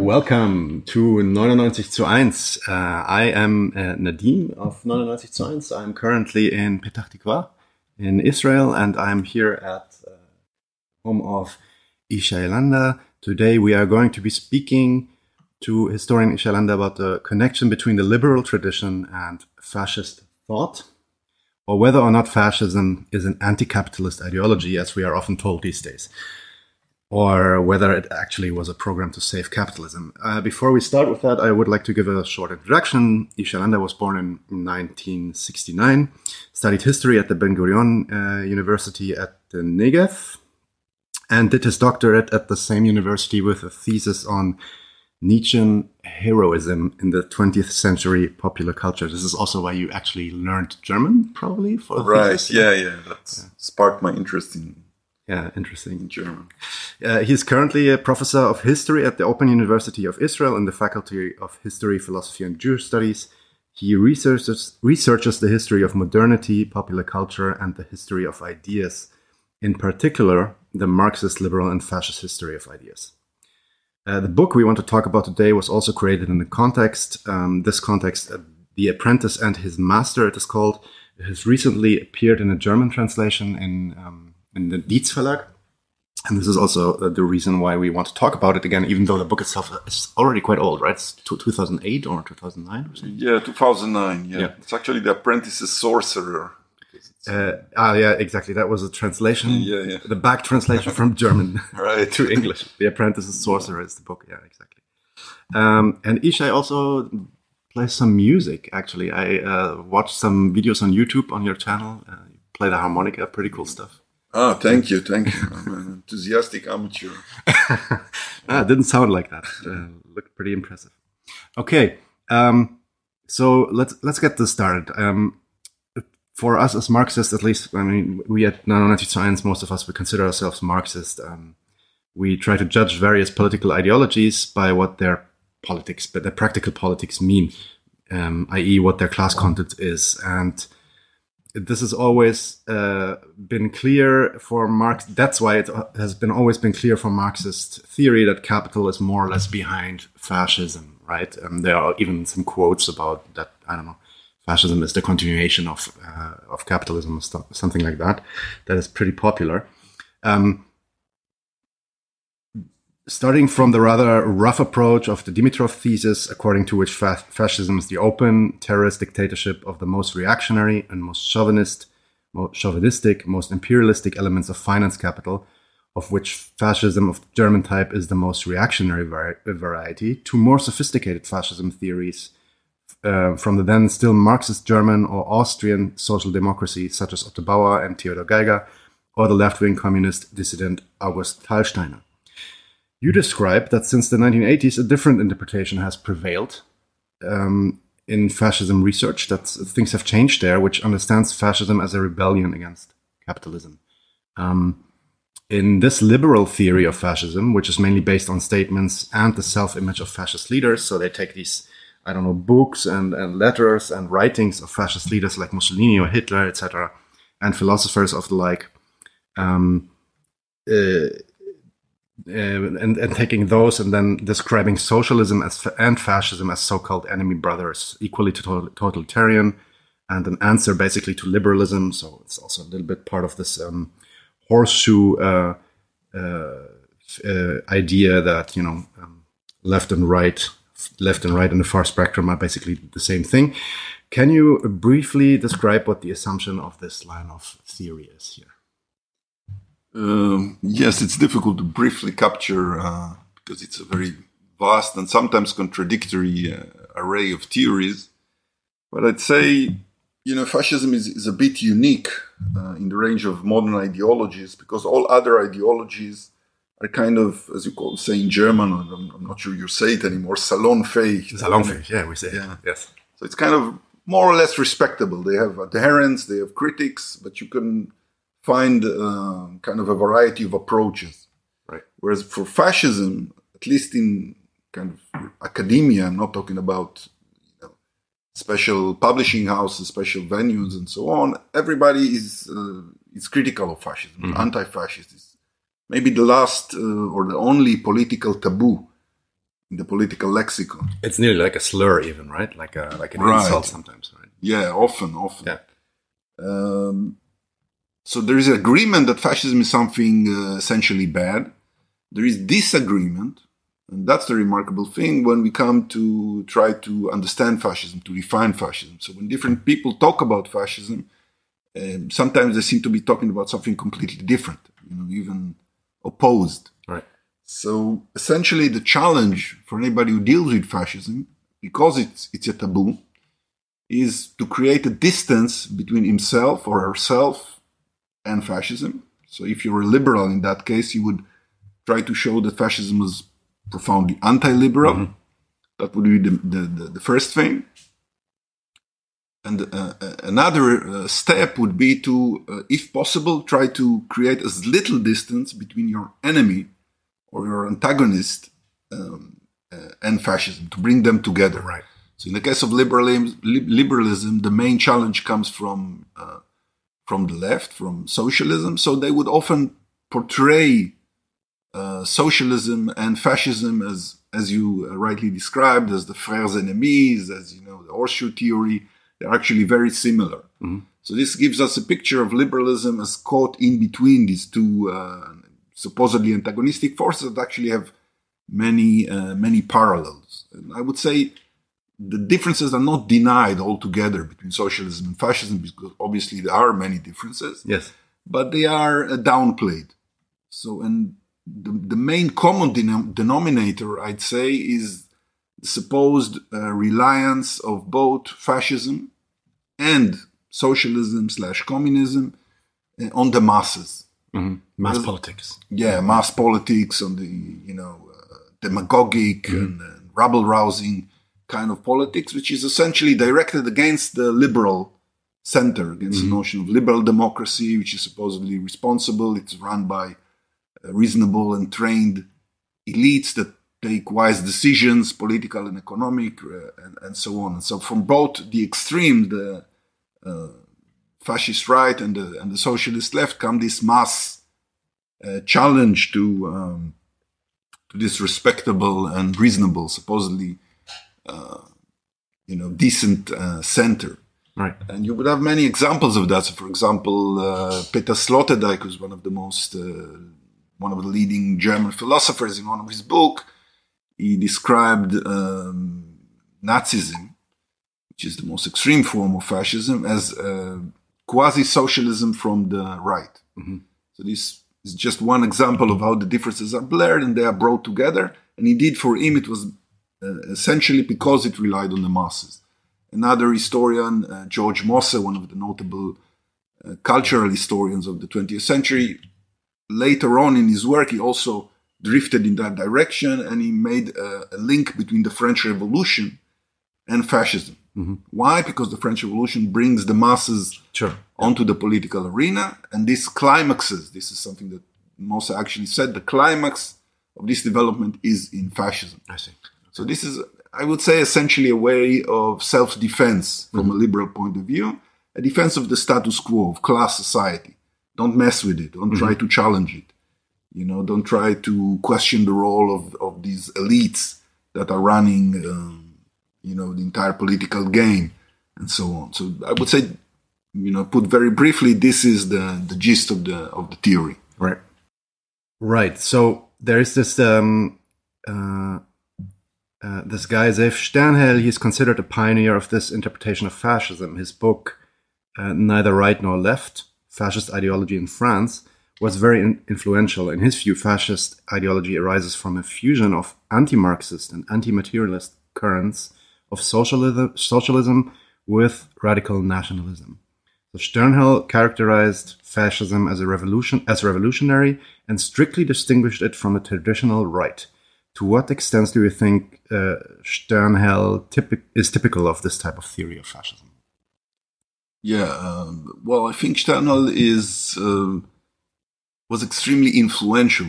Welcome to 99 zu 1. I am Nadim of 99 zu 1. I'm currently in Petah Tikva in Israel, and I'm here at home of Ishay Landa. Today we are going to be speaking to historian Ishay Landa about the connection between the liberal tradition and fascist thought, or whether or not fascism is an anti-capitalist ideology, as we are often told these days, or whether it actually was a program to save capitalism. Before we start with that, I would like to give a short introduction. Ishay Landa was born in 1969, studied history at the Ben Gurion University at the Negev, and did his doctorate at the same university with a thesis on Nietzschean heroism in the 20th century popular culture. This is also why you actually learned German, probably? For right, thesis. yeah. That sparked my interest in interesting. German. He's currently a professor of history at the Open University of Israel in the Faculty of History, Philosophy, and Jewish Studies. He researches the history of modernity, popular culture, and the history of ideas, in particular, the Marxist, liberal, and fascist history of ideas. The book we want to talk about today was also created in the context, The Apprentice and His Master, it is called. It has recently appeared in a German translation in the Dietz Verlag. And this is also the reason why we want to talk about it again, even though the book itself is already quite old, right? It's 2008 or 2009 or something? Yeah, 2009, yeah. It's actually The Apprentice's Sorcerer. Yeah, exactly. That was a translation, the back translation from German right. to English. The Apprentice's Sorcerer is the book, yeah, exactly. And Ishay also plays some music, actually. I watched some videos on YouTube on your channel. You play the harmonica, pretty cool stuff. Oh, thank you. I'm an enthusiastic amateur. It didn't sound like that. Looked pretty impressive. Okay, so let's get this started. For us as Marxists, at least, I mean, we at 99 zu 1, most of us, we consider ourselves Marxist. We try to judge various political ideologies by what their politics, but their practical politics mean, i.e. what their class content is. And this has always been clear for Marx. That's why it has always been clear for Marxist theory that capital is more or less behind fascism, right? There are even some quotes about that, I don't know, fascism is the continuation of capitalism or something like that. That is pretty popular. Starting from the rather rough approach of the Dimitrov thesis, according to which fascism is the open, terrorist dictatorship of the most reactionary and most chauvinistic, most imperialistic elements of finance capital, of which fascism of German type is the most reactionary variety, to more sophisticated fascism theories from the then still Marxist German or Austrian social democracy, such as Otto Bauer and Theodor Geiger, or the left-wing communist dissident August Hallsteiner. You describe that since the 1980s, a different interpretation has prevailed in fascism research, that things have changed there, which understands fascism as a rebellion against capitalism. In this liberal theory of fascism, which is mainly based on statements and the self-image of fascist leaders, so they take these, I don't know, books and letters and writings of fascist leaders like Mussolini or Hitler, etc., and philosophers of the like, and taking those and then describing socialism and fascism as so-called enemy brothers, equally totalitarian, and an answer basically to liberalism. So it's also a little bit part of this horseshoe idea that, you know, left and right in the far spectrum are basically the same thing. Can you briefly describe what the assumption of this line of theory is here? Yes, it's difficult to briefly capture because it's a very vast and sometimes contradictory array of theories. But I'd say, you know, fascism is a bit unique in the range of modern ideologies, because all other ideologies are kind of, as you say in German, I'm not sure you say it anymore, salonfähig. Salonfähig, yeah, we say yeah. It. Yes. So it's kind of more or less respectable. They have adherents, they have critics, but you can find kind of a variety of approaches. Right. Whereas for fascism, at least in kind of academia, I'm not talking about, you know, special publishing houses, special venues, and so on. Everybody is critical of fascism, anti-fascist. It's maybe the last or the only political taboo in the political lexicon. It's nearly like a slur, even, right? Like an Right. insult sometimes, right? Yeah, often. Yeah. So there is agreement that fascism is something essentially bad. There is disagreement, and that's the remarkable thing when we come to try to understand fascism, to define fascism. So when different people talk about fascism, sometimes they seem to be talking about something completely different, even opposed. Right. So essentially the challenge for anybody who deals with fascism, because it's a taboo, is to create a distance between himself or herself and fascism. So if you're a liberal in that case, you would try to show that fascism was profoundly anti-liberal. Mm-hmm. That would be the first thing. And another step would be to, if possible, try to create as little distance between your enemy or your antagonist and fascism, to bring them together. Right. So in the case of liberalism, the main challenge comes from the left, from socialism. So they would often portray socialism and fascism as you rightly described, as the frères ennemis, as the horseshoe theory. They're actually very similar. Mm-hmm. So this gives us a picture of liberalism as caught in between these two supposedly antagonistic forces that actually have many parallels. And I would say the differences are not denied altogether between socialism and fascism, because obviously there are many differences. Yes. But they are downplayed. So, and the main common denominator, I'd say, is the supposed reliance of both fascism and socialism/communism on the masses. Mm-hmm. Mass politics. Yeah, mass politics, on the, demagogic and rabble-rousing kind of politics, which is essentially directed against the liberal center, against the notion of liberal democracy, which is supposedly responsible. It's run by reasonable and trained elites that take wise decisions, political and economic, and so on. And so from both the extreme, the fascist right and the socialist left, come this mass challenge to this respectable and reasonable, supposedly, decent center. Right. And you would have many examples of that. So, for example, Peter Sloterdijk, who's one of the leading German philosophers, in one of his books, he described Nazism, which is the most extreme form of fascism, as quasi-socialism from the right. Mm-hmm. So this is just one example of how the differences are blurred and they are brought together. And indeed, for him, it was essentially because it relied on the masses. Another historian, George Mosse, one of the notable cultural historians of the 20th century, later on in his work, he also drifted in that direction, and he made a link between the French Revolution and fascism. Mm-hmm. Why? Because the French Revolution brings the masses onto the political arena, and this climaxes. This is something that Mosse actually said. The climax of this development is in fascism. I see. So this is, I would say, essentially a way of self-defense from a liberal point of view, a defense of the status quo, of class society. Don't mess with it. Don't try to challenge it. Don't try to question the role of these elites that are running, the entire political game, and so on. So I would say, put very briefly, this is the gist of the theory. Right. Right. So there is this this guy Zev Sternhell. He's considered a pioneer of this interpretation of fascism. His book, Neither Right Nor Left: Fascist Ideology in France, was very influential. In his view, fascist ideology arises from a fusion of anti-Marxist and anti-materialist currents of socialism with radical nationalism. So Sternhell characterized fascism as revolutionary and strictly distinguished it from the traditional right. To what extent do you think Sternhell is typical of this type of theory of fascism? Yeah, well, I think Sternhell was extremely influential.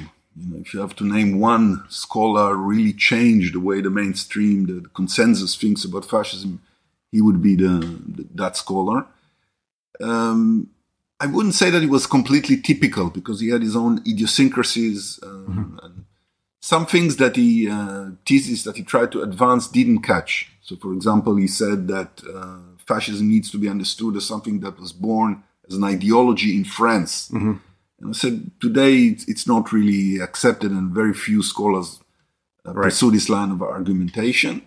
If you have to name one scholar who really changed the way the mainstream, the consensus thinks about fascism, he would be that scholar. I wouldn't say that he was completely typical, because he had his own idiosyncrasies, and some things that thesis that he tried to advance didn't catch. So, for example, he said that fascism needs to be understood as something that was born as an ideology in France. Mm-hmm. And I said, today it's not really accepted, and very few scholars pursue this line of argumentation.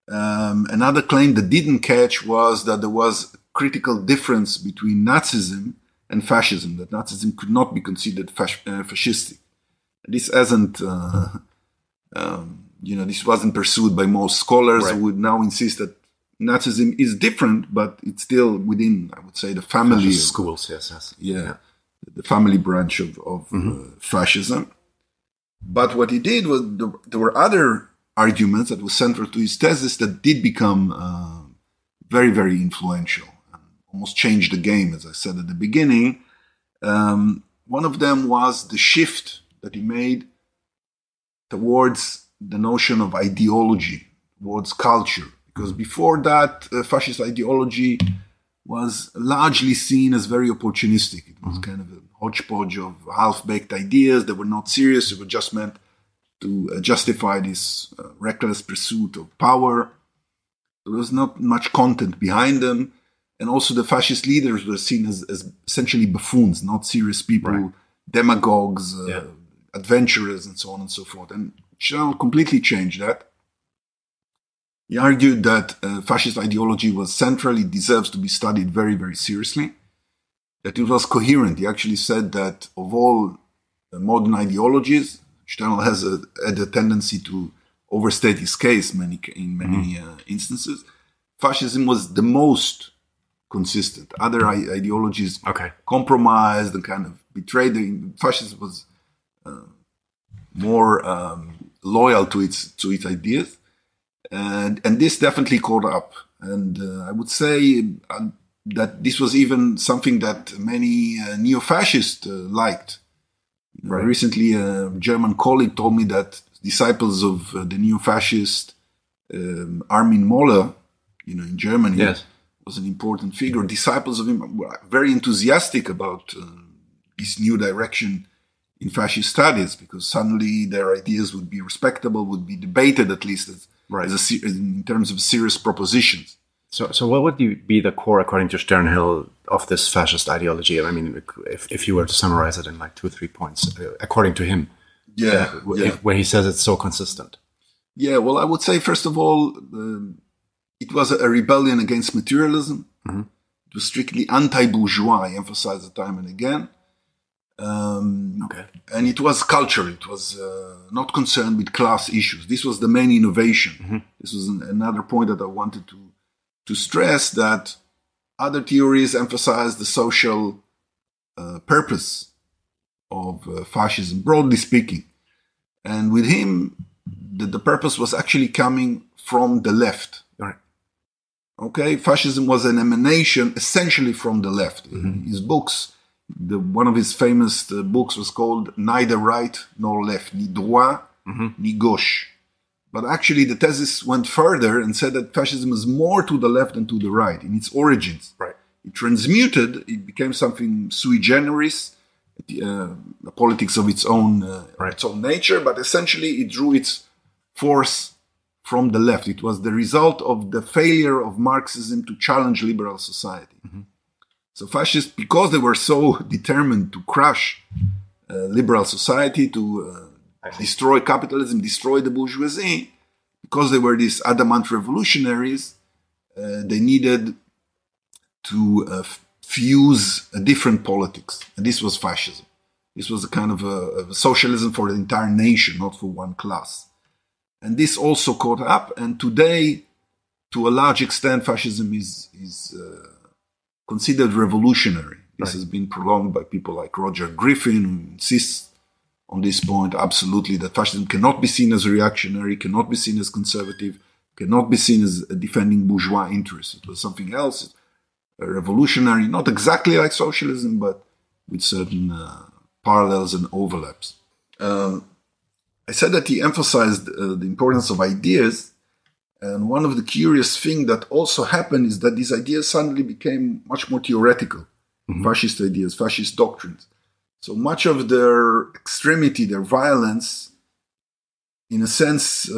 Another claim that didn't catch was that there was a critical difference between Nazism and fascism, that Nazism could not be considered fascistic. This hasn't, this wasn't pursued by most scholars who would now insist that Nazism is different, but it's still within, I would say, the family. Fascist schools, yes. Yeah, the family branch of fascism. But what he did was, there were other arguments that were central to his thesis that did become very, very influential, and almost changed the game, as I said at the beginning. One of them was the shift that he made towards the notion of ideology, towards culture. Because before that, fascist ideology was largely seen as very opportunistic. It was kind of a hodgepodge of half-baked ideas that were not serious. It was just meant to justify this reckless pursuit of power. There was not much content behind them. And also the fascist leaders were seen as essentially buffoons, not serious people, demagogues, adventurers, and so on and so forth. And Schell completely changed that. He argued that fascist ideology was central, it deserves to be studied very, very seriously, that it was coherent. He actually said that of all modern ideologies, Sternl had a tendency to overstate his case in many instances. Fascism was the most consistent. Other ideologies compromised and kind of betrayed. Fascism was more loyal to its ideas. And this definitely caught up. And I would say that this was even something that many neo-fascists liked. Recently, a German colleague told me that disciples of the neo-fascist Armin Moller, in Germany, was an important figure. Disciples of him were very enthusiastic about this new direction in fascist studies, because suddenly their ideas would be respectable, would be debated at least in terms of serious propositions. So what would be the core, according to Sternhill, of this fascist ideology? I mean, if you were to summarize it in like 2 or 3 points, according to him, where he says it's so consistent. Yeah, well, I would say, first of all, it was a rebellion against materialism. Mm-hmm. It was strictly anti-bourgeois, I emphasize it time and again. And it was cultural. It was not concerned with class issues. This was the main innovation. Mm-hmm. This was another point that I wanted to stress, that other theories emphasize the social purpose of fascism, broadly speaking. And with him, the purpose was actually coming from the left. Right. Okay, fascism was an emanation essentially from the left. Mm-hmm. His books, one of his famous books was called Neither Right Nor Left, ni droit, ni gauche. But actually the thesis went further and said that fascism is more to the left than to the right in its origins. Right. It transmuted, it became something sui generis, a politics of its own nature, but essentially it drew its force from the left. It was the result of the failure of Marxism to challenge liberal society. Mm-hmm. So fascists, because they were so determined to crush liberal society, to destroy capitalism, destroy the bourgeoisie, because they were these adamant revolutionaries, they needed to fuse a different politics. And this was fascism. This was a kind of a socialism for the entire nation, not for one class. And this also caught up. And today, to a large extent, fascism is considered revolutionary. This has been prolonged by people like Roger Griffin, who insists on this point absolutely, that fascism cannot be seen as reactionary, cannot be seen as conservative, cannot be seen as defending bourgeois interests. It was something else, revolutionary, not exactly like socialism, but with certain parallels and overlaps. I said that he emphasized the importance of ideas, and one of the curious things that also happened is that these ideas suddenly became much more theoretical. Mm-hmm. Fascist ideas, fascist doctrines. So much of their extremity, their violence, in a sense,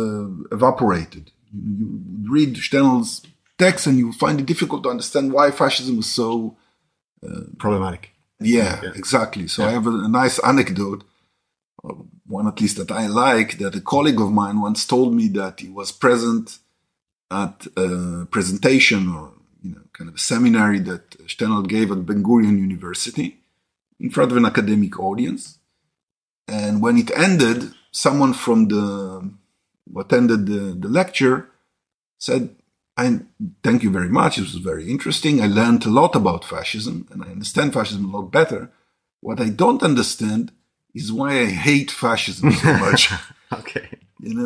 evaporated. You read Stendhal's text and you find it difficult to understand why fascism was so problematic. Yeah, exactly. So I have a nice anecdote, one at least that I like, that a colleague of mine once told me that he was present at a presentation or kind of a seminary that Stendhal gave at Ben Gurion University in front of an academic audience. And when it ended, someone from who attended the lecture said, thank you very much. It was very interesting. I learned a lot about fascism and I understand fascism a lot better. What I don't understand is why I hate fascism so much. Okay.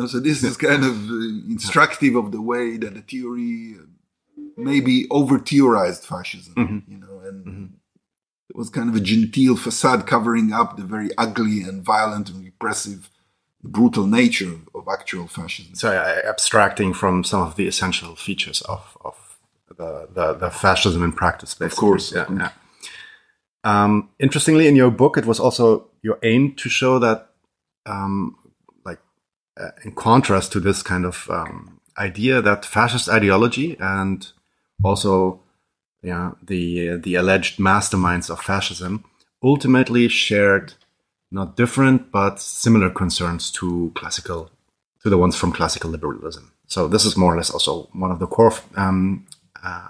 So this is kind of instructive of the way that the theory maybe over-theorized fascism, and it was kind of a genteel facade covering up the very ugly and violent and repressive, brutal nature of actual fascism. So abstracting from some of the essential features of the fascism in practice, basically. Of course. Yeah. Interestingly, in your book, it was also your aim to show that, in contrast to this kind of idea that fascist ideology and also the alleged masterminds of fascism ultimately shared not different but similar concerns to the ones from classical liberalism. So this is more or less also one of the core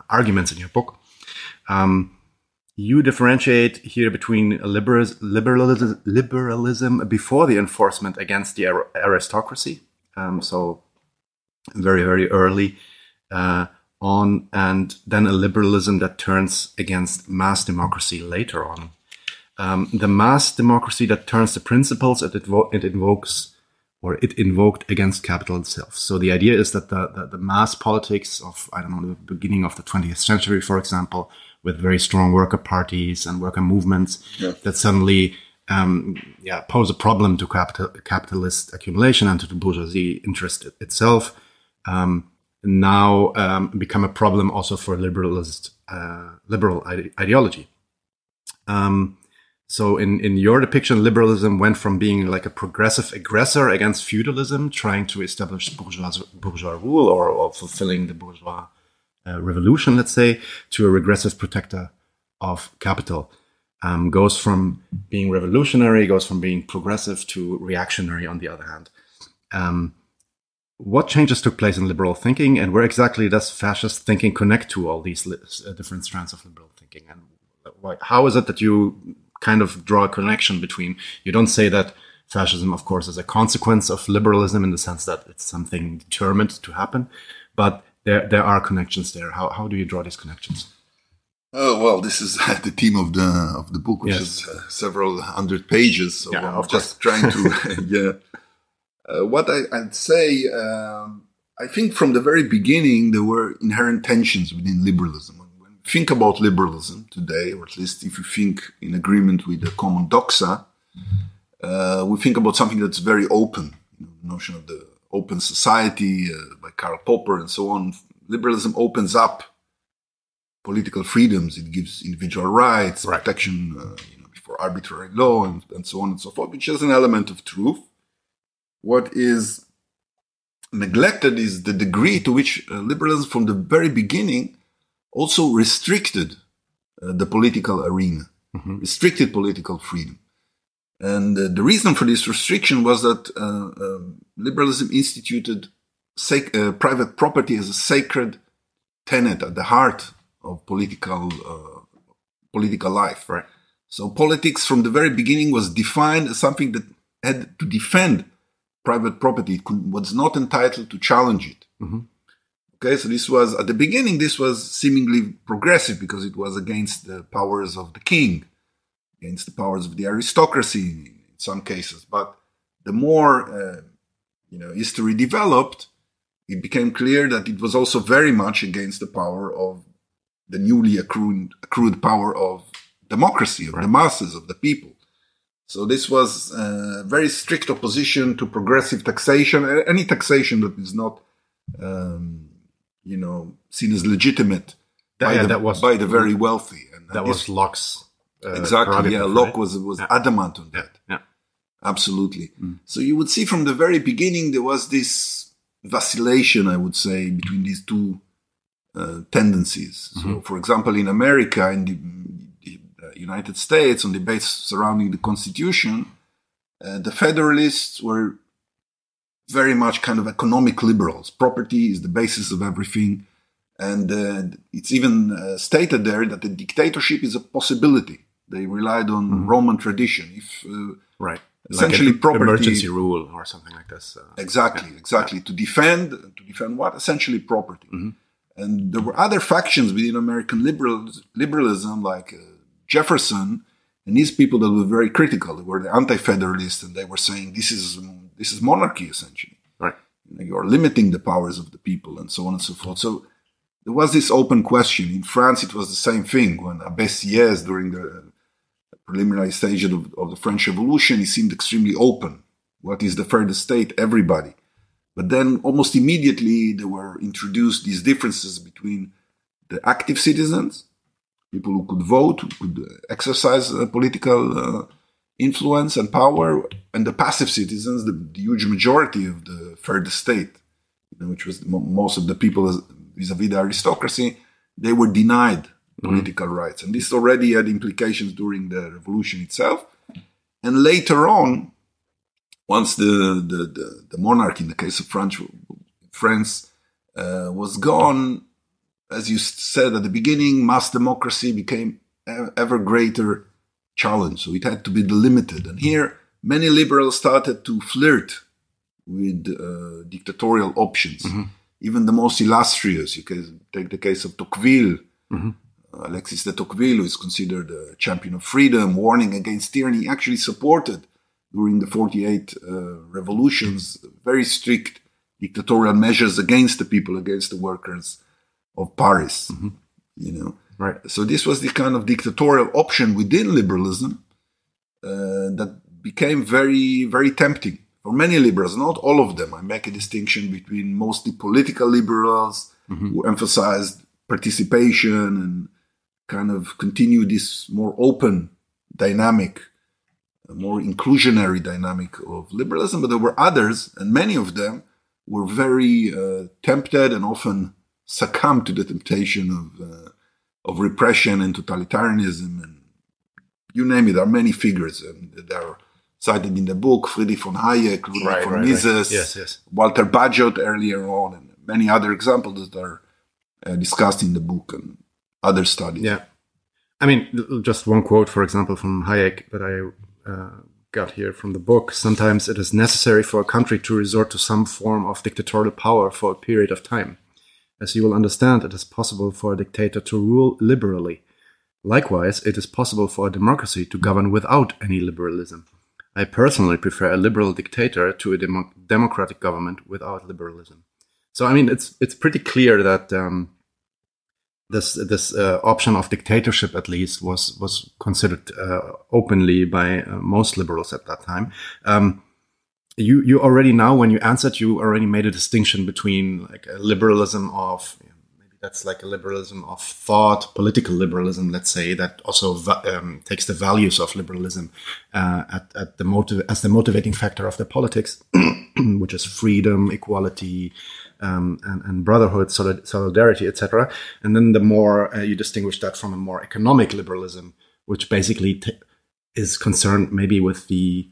arguments in your book. You differentiate here between liberalism before the enforcement against the aristocracy, so very, very early on, and then a liberalism that turns against mass democracy later on. The mass democracy that turns the principles it invoked against capital itself. So the idea is that the mass politics of, the beginning of the 20th century, for example, with very strong worker parties and worker movements that suddenly pose a problem to capitalist accumulation and to the bourgeoisie interest itself, now become a problem also for liberal ideology. So in your depiction, liberalism went from being like a progressive aggressor against feudalism, trying to establish bourgeois rule or fulfilling the bourgeois revolution, let's say, to a regressive protector of capital. Goes from being revolutionary, goes from being progressive to reactionary on the other hand. What changes took place in liberal thinking, and where exactly does fascist thinking connect to all these different strands of liberal thinking? And how is it that you kind of draw a connection between, you don't say that fascism, of course, is a consequence of liberalism in the sense that it's something determined to happen, but there are connections there. How do you draw these connections? Oh, well, this is the theme of the book, which is several hundred pages. So I'm just trying to, what I'd say, I think from the very beginning, there were inherent tensions within liberalism. When you think about liberalism today, or at least if you think in agreement with the common doxa, we think about something that's very open, the notion of the open society by Karl Popper and so on. Liberalism opens up political freedoms. It gives individual rights, protection before arbitrary law, and so on and so forth, which is an element of truth. What is neglected is the degree to which liberalism from the very beginning also restricted the political arena, restricted political freedom. And the reason for this restriction was that liberalism instituted private property as a sacred tenet at the heart of political life. Right. So politics from the very beginning was defined as something that had to defend private property. It was not entitled to challenge it. Okay, so this was, at the beginning, this was seemingly progressive because it was against the powers of the king, against the powers of the aristocracy in some cases. But the more, history developed, it became clear that it was also very much against the power of the newly accrued power of democracy, of the masses, of the people. So this was a very strict opposition to progressive taxation, any taxation that is not, seen as legitimate by the very wealthy. And that was Locke's exactly. Yeah, Locke was adamant on that. Yeah. Absolutely. So you would see from the very beginning there was this vacillation, I would say, between these two tendencies. So, for example, in America, in the United States, on debates surrounding the Constitution, the Federalists were very much kind of economic liberals. Property is the basis of everything. And it's even stated there that the dictatorship is a possibility. They relied on Roman tradition. If essentially like property, emergency rule or something like this. Exactly. To defend what? Essentially property. And there were other factions within American liberalism, like Jefferson, and these people that were very critical. They were the anti-federalists, and they were saying this is monarchy essentially. Right. You are limiting the powers of the people, and so on and so forth. So there was this open question. In France, it was the same thing. When Abbé Sieyès, during the preliminary stage of the French Revolution, he seemed extremely open. What is the third estate? Everybody. But then almost immediately there were introduced these differences between the active citizens, people who could vote, who could exercise political influence and power, and the passive citizens, the huge majority of the third estate, which was most of the people vis-à-vis the aristocracy, they were denied political rights. And this already had implications during the revolution itself. And later on, once the monarchy, in the case of France, was gone, as you said at the beginning, mass democracy became ever greater challenge. So it had to be delimited. And here, many liberals started to flirt with dictatorial options. Even the most illustrious, you can take the case of Tocqueville, Alexis de Tocqueville, who is considered a champion of freedom, warning against tyranny, actually supported during the 48 revolutions very strict dictatorial measures against the people, against the workers of Paris. Right. So this was the kind of dictatorial option within liberalism that became very, very tempting for many liberals. Not all of them. I make a distinction between mostly political liberals who emphasized participation and kind of continue this more open dynamic, more inclusionary dynamic of liberalism. But there were others, and many of them were very tempted and often succumbed to the temptation of repression and totalitarianism, and you name it. There are many figures that are cited in the book: Friedrich von Hayek, Ludwig von Mises, Yes. Walter Bagehot earlier on, and many other examples that are discussed in the book and other studies. Yeah. I mean, just one quote, for example, from Hayek that I got here from the book. Sometimes it is necessary for a country to resort to some form of dictatorial power for a period of time. As you will understand, it is possible for a dictator to rule liberally. Likewise, it is possible for a democracy to govern without any liberalism. I personally prefer a liberal dictator to a democratic government without liberalism. So, I mean, it's pretty clear that this option of dictatorship, at least, was considered openly by most liberals at that time. You already now, when you answered, you already made a distinction between like a liberalism of, maybe that's like a liberalism of thought, political liberalism, let's say, that also takes the values of liberalism as the motivating factor of the politics, which is freedom, equality, and brotherhood, solidarity, etc. And then the more you distinguish that from a more economic liberalism, which basically is concerned maybe with the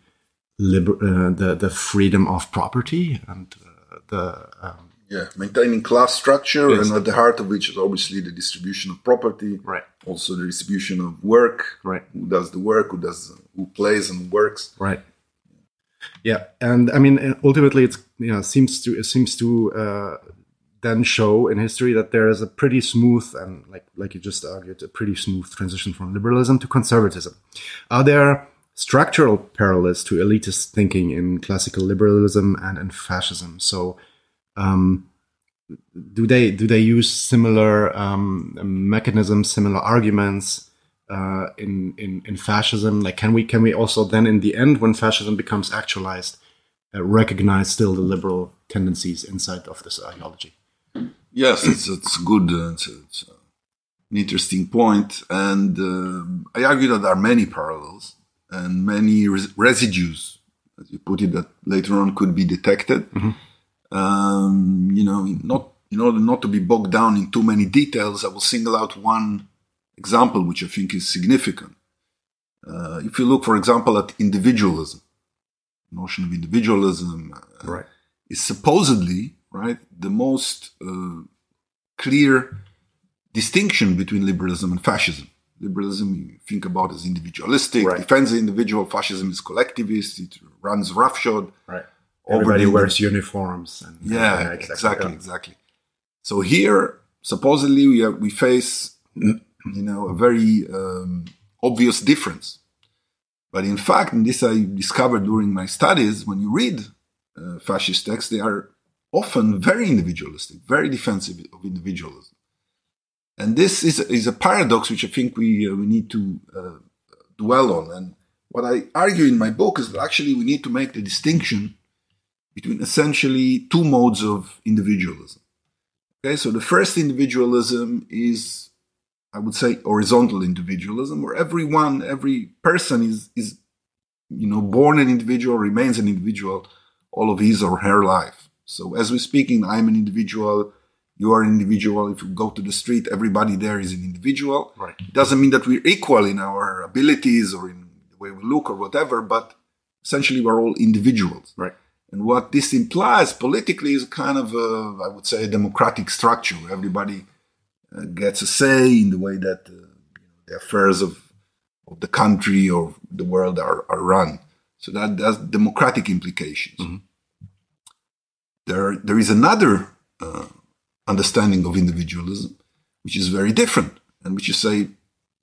freedom of property and maintaining class structure, yes. And at the heart of which is obviously the distribution of property, right? Also the distribution of work, right? Who does the work, who plays and works, right? Yeah, and I mean, ultimately, it seems to then show in history that there is a pretty smooth and like you just argued, a pretty smooth transition from liberalism to conservatism. Are there structural parallels to elitist thinking in classical liberalism and in fascism? So, do they use similar mechanisms, similar arguments in fascism? Like, can we also then, in the end, when fascism becomes actualized, recognize still the liberal tendencies inside of this ideology? Yes, it's good. It's an interesting point, and I argue that there are many parallels and many residues as you put it, that later on could be detected. In order not to be bogged down in too many details, I will single out one example which I think is significant. If you look, for example, at individualism, the notion of individualism is supposedly the most clear distinction between liberalism and fascism. Liberalism, you think about as individualistic, defends the individual. Fascism is collectivist. It runs roughshod. Everybody wears uniforms. And exactly. So here, supposedly, we face, a very obvious difference. But in fact, and this I discovered during my studies, when you read fascist texts, they are often very individualistic, very defensive of individualism. And this is a paradox which I think we need to dwell on. And what I argue in my book is that actually we need to make the distinction between essentially two modes of individualism. Okay, so the first individualism is, I would say, horizontal individualism, where every person is born an individual, remains an individual all of his or her life. So as we're speaking, I'm an individual, you are an individual. If you go to the street, everybody there is an individual. It doesn't mean that we're equal in our abilities or in the way we look or whatever, but essentially we're all individuals. And what this implies politically is kind of, I would say, a democratic structure where everybody gets a say in the way that the affairs of the country or the world are run. So that has democratic implications. There is another understanding of individualism, which is very different, and which you say,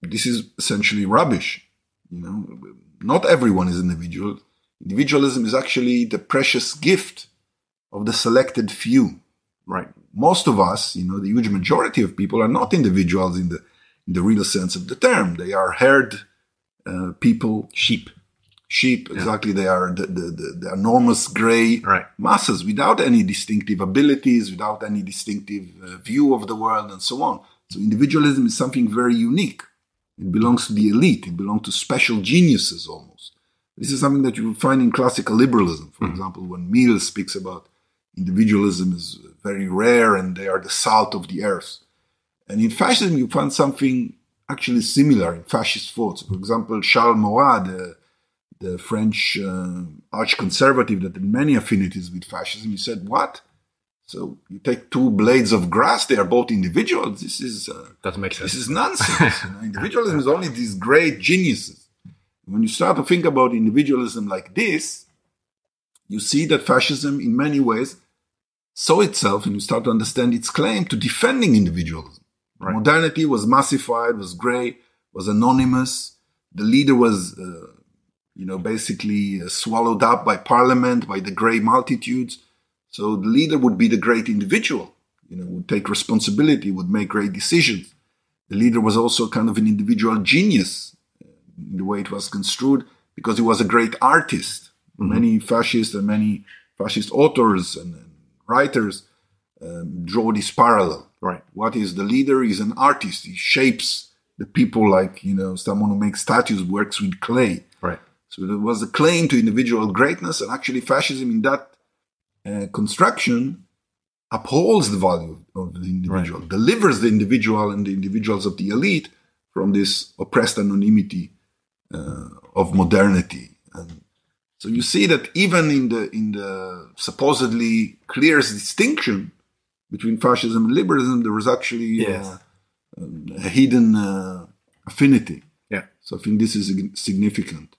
this is essentially rubbish. Not everyone is an individual. Individualism is actually the precious gift of the selected few. Most of us, the huge majority of people are not individuals in the real sense of the term. They are herd people. Sheep, exactly. They are the enormous gray masses without any distinctive abilities, without any distinctive view of the world, and so on. So individualism is something very unique. It belongs to the elite. It belongs to special geniuses almost. This is something that you will find in classical liberalism. For example, when Mill speaks about individualism is very rare and they are the salt of the earth. And in fascism, you find something actually similar in fascist thoughts. For example, Charles Maurras, the French arch-conservative that had many affinities with fascism, he said, what? So you take two blades of grass, they are both individuals. This is doesn't make sense. This is nonsense. Individualism is only these great geniuses. When you start to think about individualism like this, you see that fascism in many ways saw itself, and you start to understand its claim to defending individualism. Modernity was massified, was gray, was anonymous. The leader was basically swallowed up by parliament, by the gray multitudes. So the leader would be the great individual, would take responsibility, would make great decisions. The leader was also kind of an individual genius in the way it was construed, because he was a great artist. Many fascist authors and writers draw this parallel. What is the leader? He's an artist. He shapes the people like, someone who makes statues, works with clay. So there was a claim to individual greatness, and actually fascism in that construction upholds the value of the individual, delivers the individual and the individuals of the elite from this oppressed anonymity of modernity. And so you see that even in the supposedly clearest distinction between fascism and liberalism, there was actually a hidden affinity. So I think this is significant.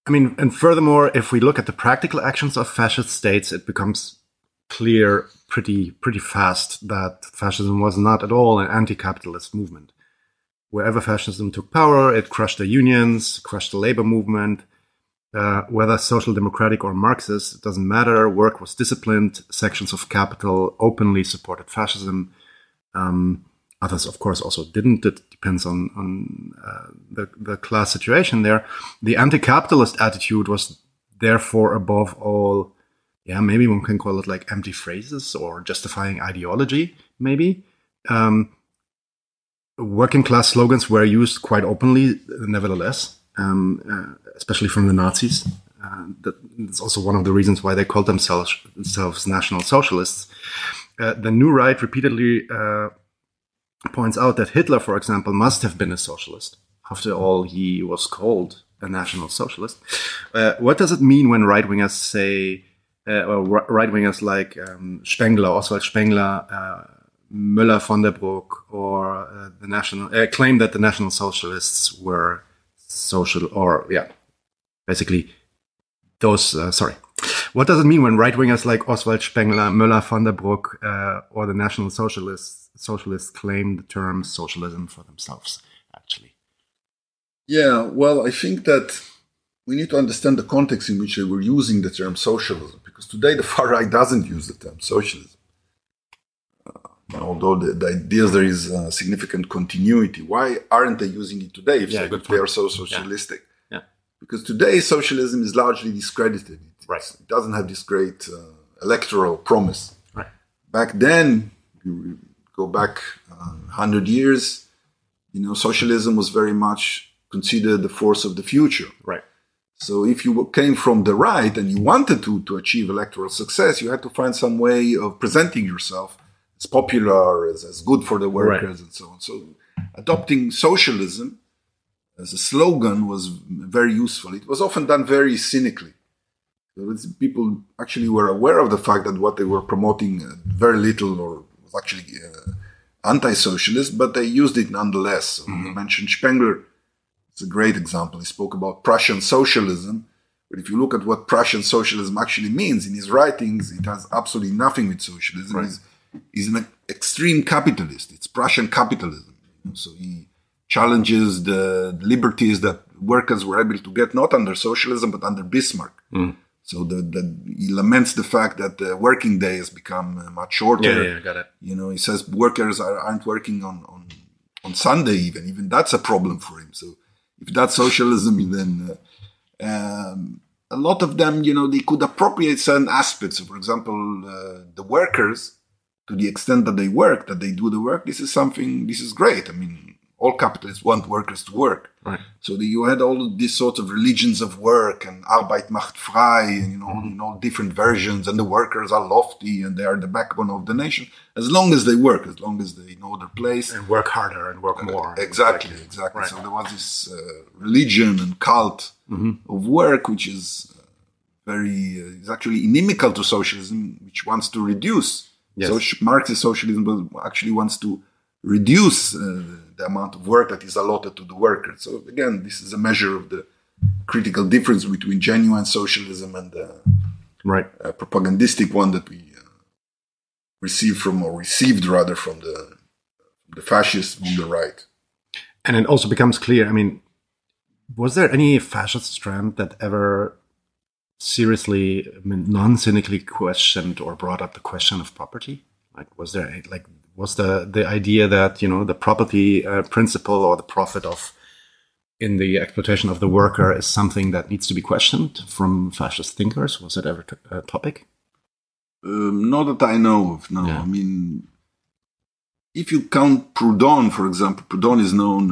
And furthermore, if we look at the practical actions of fascist states, it becomes clear pretty fast that fascism was not at all an anti-capitalist movement. Wherever fascism took power, it crushed the unions, crushed the labor movement. Whether social democratic or Marxist, it doesn't matter. Work was disciplined. Sections of capital openly supported fascism. Others, of course, also didn't. It depends on the class situation there. The anti-capitalist attitude was therefore above all, maybe one can call it like empty phrases or justifying ideology, maybe. Working class slogans were used quite openly, nevertheless. especially from the Nazis. That's also one of the reasons why they called themselves National Socialists. The New Right repeatedly points out that Hitler, for example, must have been a socialist. After all, he was called a National Socialist. What does it mean when right-wingers say, or right-wingers like Spengler, Oswald Spengler, Müller von der Bruck, or the national claim that the National Socialists were social, or basically those. What does it mean when right-wingers like Oswald Spengler, Müller von der Bruck, or the National Socialists claim the term socialism for themselves? Actually, yeah. Well, I think that we need to understand the context in which they were using the term socialism, because today the far right doesn't use the term socialism. Although the ideas there is significant continuity. Why aren't they using it today if they are so socialistic? Yeah. Because today socialism is largely discredited. It doesn't have this great electoral promise. Right. Back then, you go back 100 years, socialism was very much considered the force of the future. Right. So if you came from the right and you wanted to achieve electoral success, you had to find some way of presenting yourself as popular, as good for the workers, and so on. So adopting socialism as a slogan was very useful. It was often done very cynically. So people actually were aware of the fact that what they were promoting very little or was actually anti-socialist, but they used it nonetheless. So you mentioned Spengler. It's a great example. He spoke about Prussian socialism. But if you look at what Prussian socialism actually means in his writings, it has absolutely nothing with socialism. Right. He's an extreme capitalist. It's Prussian capitalism. So he challenges the liberties that workers were able to get not under socialism but under Bismarck. So he laments the fact that the working day has become much shorter. Yeah, got it. He says workers aren't working on Sunday even. Even that's a problem for him. So if that's socialism, then a lot of them, they could appropriate certain aspects. So for example, the workers, to the extent that they work, that they do the work, this is great. I mean, all capitalists want workers to work. Right. So you had all of these sorts of religions of work and Arbeit macht frei, and, all different versions, and the workers are lofty and they are the backbone of the nation. As long as they work, as long as they know their place. And work harder and work more. Exactly. Right. So there was this religion and cult of work, which is is actually inimical to socialism, which wants to reduce. Yes. So Marxist socialism actually wants to reduce the amount of work that is allotted to the worker. So again, this is a measure of the critical difference between genuine socialism and the propagandistic one that we received from the fascists from the right. And it also becomes clear, I mean, was there any fascist strand that ever seriously, non-cynically questioned or brought up the question of property? Was the idea that, the property principle or the profit in the exploitation of the worker is something that needs to be questioned from fascist thinkers? Was it ever a topic? Not that I know of, no. Yeah. I mean, if you count Proudhon, for example, Proudhon is known,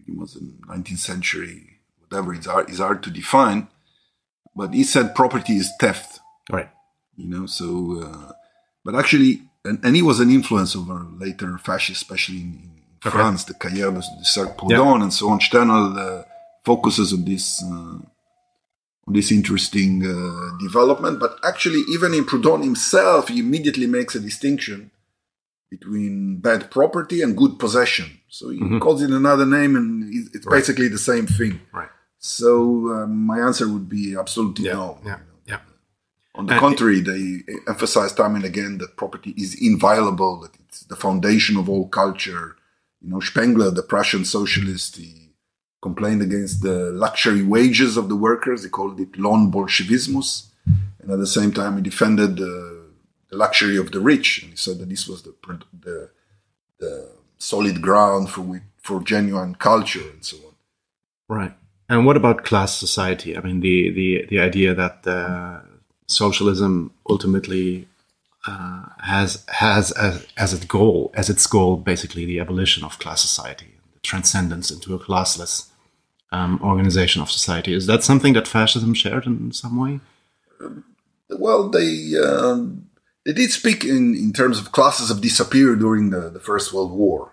he was in the 19th century, whatever, it's hard to define, but he said property is theft. Right. But actually, and he was an influence over later fascists, especially in France, the Carrière de Cercle Proudhon and so on. Sternal focuses on this interesting development. But actually, even in Proudhon himself, he immediately makes a distinction between bad property and good possession. So he calls it another name, and it's basically the same thing. Right. So my answer would be absolutely no. Yeah. On the contrary, they emphasize time and again that property is inviolable, that it's the foundation of all culture. Spengler, the Prussian socialist, he complained against the luxury wages of the workers. He called it Lohnbolschewismus. And at the same time, he defended the luxury of the rich. And he said that this was the solid ground for genuine culture and so on. Right. And what about class society? I mean, the idea that socialism ultimately has as its goal basically the abolition of class society, the transcendence into a classless organization of society. Is that something that fascism shared in some way? Well, they did speak in terms of classes have disappeared during the First World War.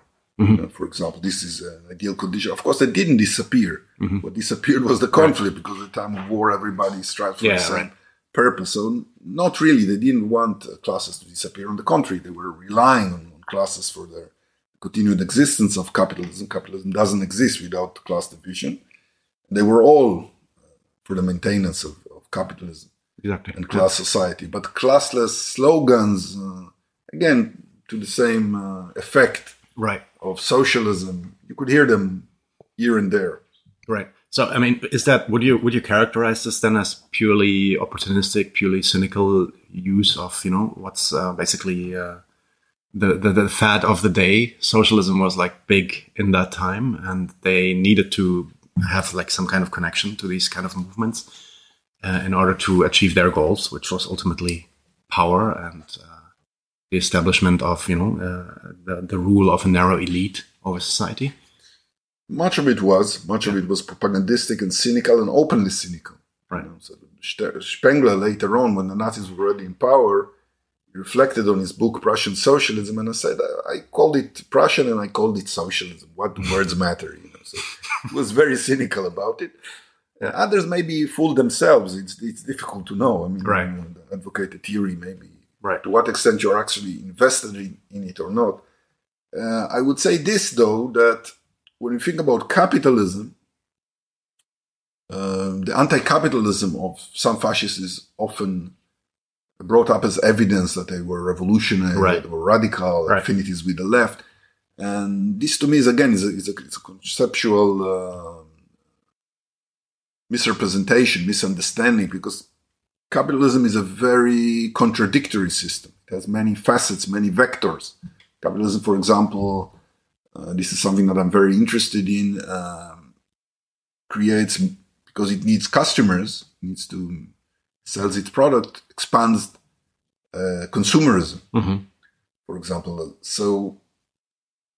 For example, this is an ideal condition. Of course, they didn't disappear. What disappeared was the conflict, because at the time of war, everybody strives for the same purpose. So not really. They didn't want classes to disappear. On the contrary, they were relying on classes for their continued existence of capitalism. Capitalism doesn't exist without class division. They were all for the maintenance of capitalism and class society. But classless slogans, again, to the same effect of socialism, you could hear them here and there. Right. So, I mean, is that, would you characterize this then as purely opportunistic, purely cynical use of, what's basically the fad of the day? Socialism was like big in that time, and they needed to have like some kind of connection to these kind of movements in order to achieve their goals, which was ultimately power and the establishment of, the rule of a narrow elite over society. Much of it was propagandistic and cynical and openly cynical. Right. So Spengler later on, when the Nazis were already in power, reflected on his book Prussian Socialism, and I said, I called it Prussian and I called it socialism. What do words matter? So he was very cynical about it. Others maybe fooled themselves. It's difficult to know. I mean, advocate a theory maybe. Right. To what extent you're actually invested in it or not. I would say this, though, that when you think about capitalism, the anti-capitalism of some fascists is often brought up as evidence that they were revolutionary, they were radical, affinities with the left. And this, to me, is a conceptual misrepresentation, misunderstanding, because capitalism is a very contradictory system. It has many facets, many vectors. Capitalism, for example, this is something that I'm very interested in, creates, because it needs customers, needs to sell its product, expands consumerism, for example. So,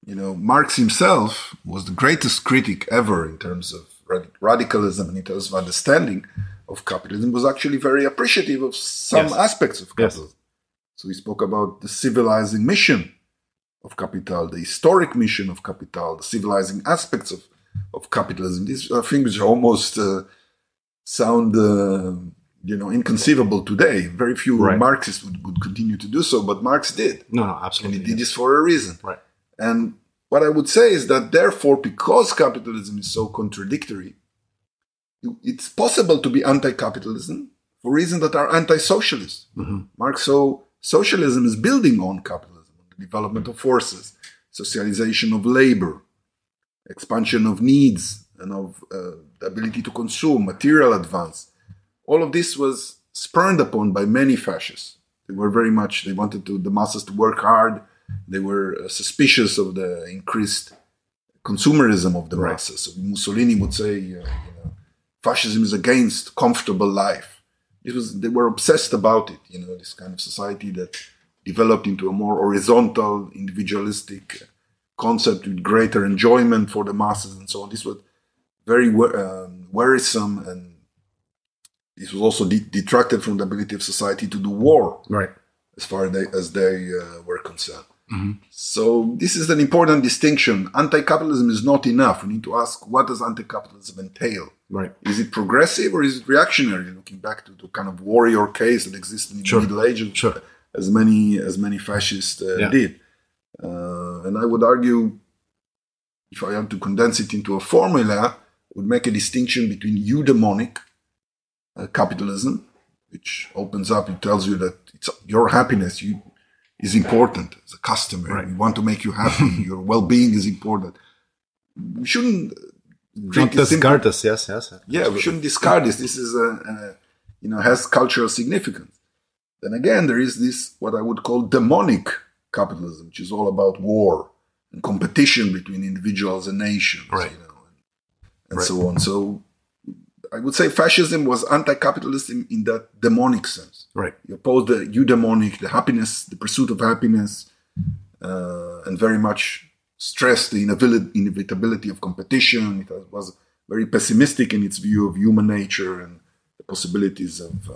Marx himself was the greatest critic ever in terms of radicalism and in terms of understanding of capitalism, was actually very appreciative of some aspects of capitalism. So he spoke about the civilizing mission of capital, the historic mission of capital, the civilizing aspects of capitalism. These are things which almost sound, inconceivable today. Very few Marxists would continue to do so, but Marx did. No, absolutely. And he did this for a reason. Right. And what I would say is that, therefore, because capitalism is so contradictory, it's possible to be anti-capitalism for reasons that are anti-socialist. Marx saw socialism is building on capitalism, on the development of forces, socialization of labor, expansion of needs, and of the ability to consume, material advance. All of this was spurned upon by many fascists. They wanted the masses to work hard. They were suspicious of the increased consumerism of the masses. So Mussolini would say, fascism is against comfortable life. They were obsessed about it, this kind of society that developed into a more horizontal, individualistic concept with greater enjoyment for the masses and so on. This was very worrisome, and this was also detracted from the ability of society to do war, as far as they were concerned. So this is an important distinction. Anti-capitalism is not enough. We need to ask, what does anti-capitalism entail? Is it progressive or is it reactionary? Looking back to the kind of warrior case that existed in the Middle Ages, as many fascists did. And I would argue, if I had to condense it into a formula, would make a distinction between eudaimonic capitalism, which opens up, it tells you that your happiness is important as a customer. We want to make you happy. Your well-being is important. We shouldn't discard this. Yes. Yeah, we shouldn't discard this. This is has cultural significance. Then again, there is this what I would call demonic capitalism, which is all about war and competition between individuals and nations, and so on. So I would say fascism was anti-capitalist in that demonic sense. You oppose the eudaimonic, the happiness, the pursuit of happiness, and very much stressed the inevitability of competition. It was very pessimistic in its view of human nature and the possibilities of,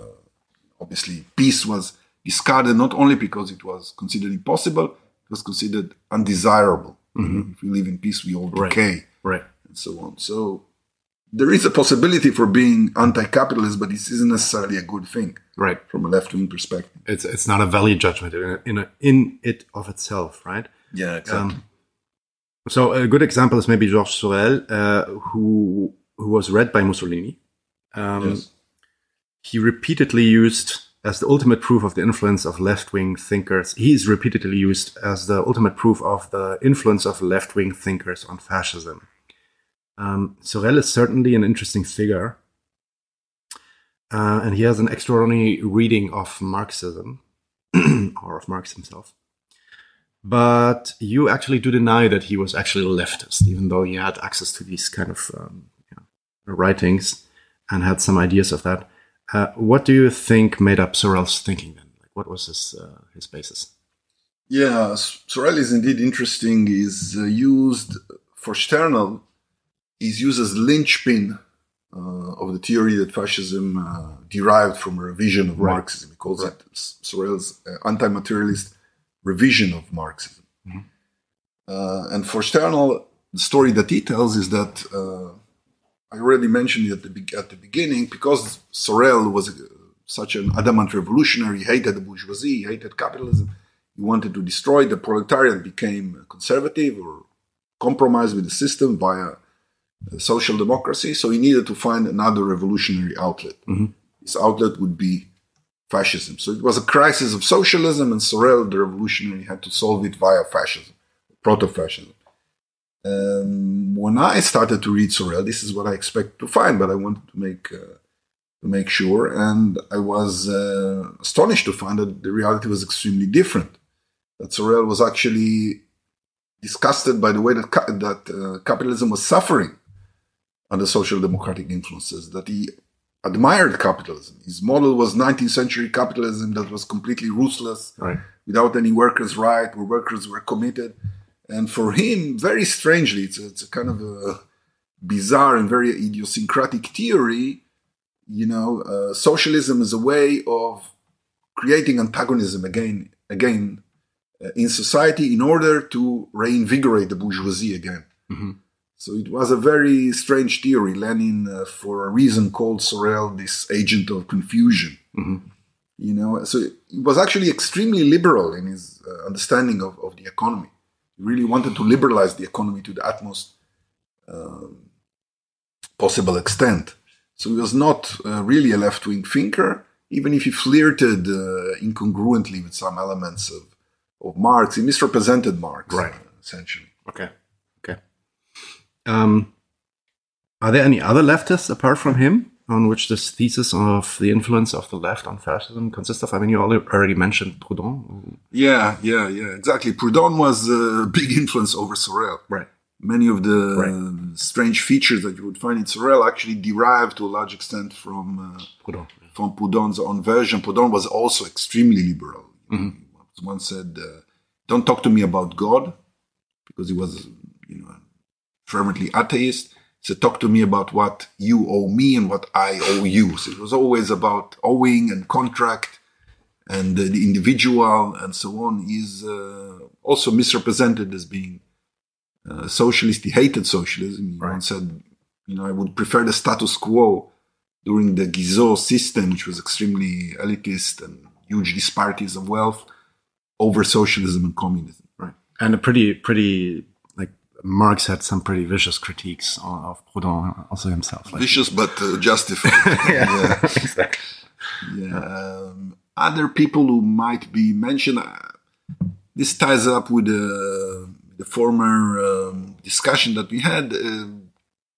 obviously, peace was discarded not only because it was considered impossible, it was considered undesirable. If we live in peace, we all decay, and so on. So there is a possibility for being anti-capitalist, but this isn't necessarily a good thing, from a left-wing perspective. It's not a value judgment in it of itself, right? Yeah, exactly. So a good example is maybe Georges Sorel, who was read by Mussolini. Yes. He repeatedly used as the ultimate proof of the influence of left-wing thinkers. He is repeatedly used as the ultimate proof of the influence of left-wing thinkers on fascism. Sorel is certainly an interesting figure. And he has an extraordinary reading of Marxism, or of Marx himself. But you actually do deny that he was actually a leftist, even though he had access to these kind of writings and had some ideas of that. What do you think made up Sorel's thinking then? Like, what was his basis? Yeah, Sorel is indeed interesting. Is used for Sternal. Is used as linchpin of the theory that fascism derived from a revision of Marxism. He calls it Sorel's anti-materialist revision of Marxism. And for Sternal, the story that he tells is that I already mentioned it at the beginning, because Sorel was such an adamant revolutionary, he hated the bourgeoisie, he hated capitalism, he wanted to destroy the proletariat, became conservative or compromised with the system via social democracy, so he needed to find another revolutionary outlet. This outlet would be fascism. So it was a crisis of socialism, and Sorel, the revolutionary, had to solve it via fascism, proto-fascism. When I started to read Sorel, this is what I expect to find, but I wanted to make sure, and I was astonished to find that the reality was extremely different. That Sorel was actually disgusted by the way that capitalism was suffering under social democratic influences, that he admired capitalism. His model was 19th century capitalism that was completely ruthless, without any workers' right, where workers were committed. And for him, very strangely, it's a kind of a bizarre and very idiosyncratic theory. Socialism is a way of creating antagonism again in society in order to reinvigorate the bourgeoisie again. So it was a very strange theory. Lenin, for a reason, called Sorel this agent of confusion. So he was actually extremely liberal in his understanding of the economy. He really wanted to liberalize the economy to the utmost possible extent. So he was not really a left-wing thinker, even if he flirted incongruently with some elements of Marx. He misrepresented Marx, essentially. Okay. Are there any other leftists apart from him on which this thesis of the influence of the left on fascism consists of? I mean, you already mentioned Proudhon. Yeah, exactly. Proudhon was a big influence over Sorel. Many of the strange features that you would find in Sorel actually derive to a large extent from Proudhon's own version. Proudhon was also extremely liberal. One said, "Don't talk to me about God," because he was, fervently atheist. He said, "Talk to me about what you owe me and what I owe you." So it was always about owing and contract and the individual and so on. He's also misrepresented as being socialist. He hated socialism. He once said, I would prefer the status quo during the Guizot system, which was extremely elitist and huge disparities of wealth, over socialism and communism. And a pretty Marx had some pretty vicious critiques of Proudhon also himself. Vicious, but justified. Exactly. Other people who might be mentioned, this ties up with the former discussion that we had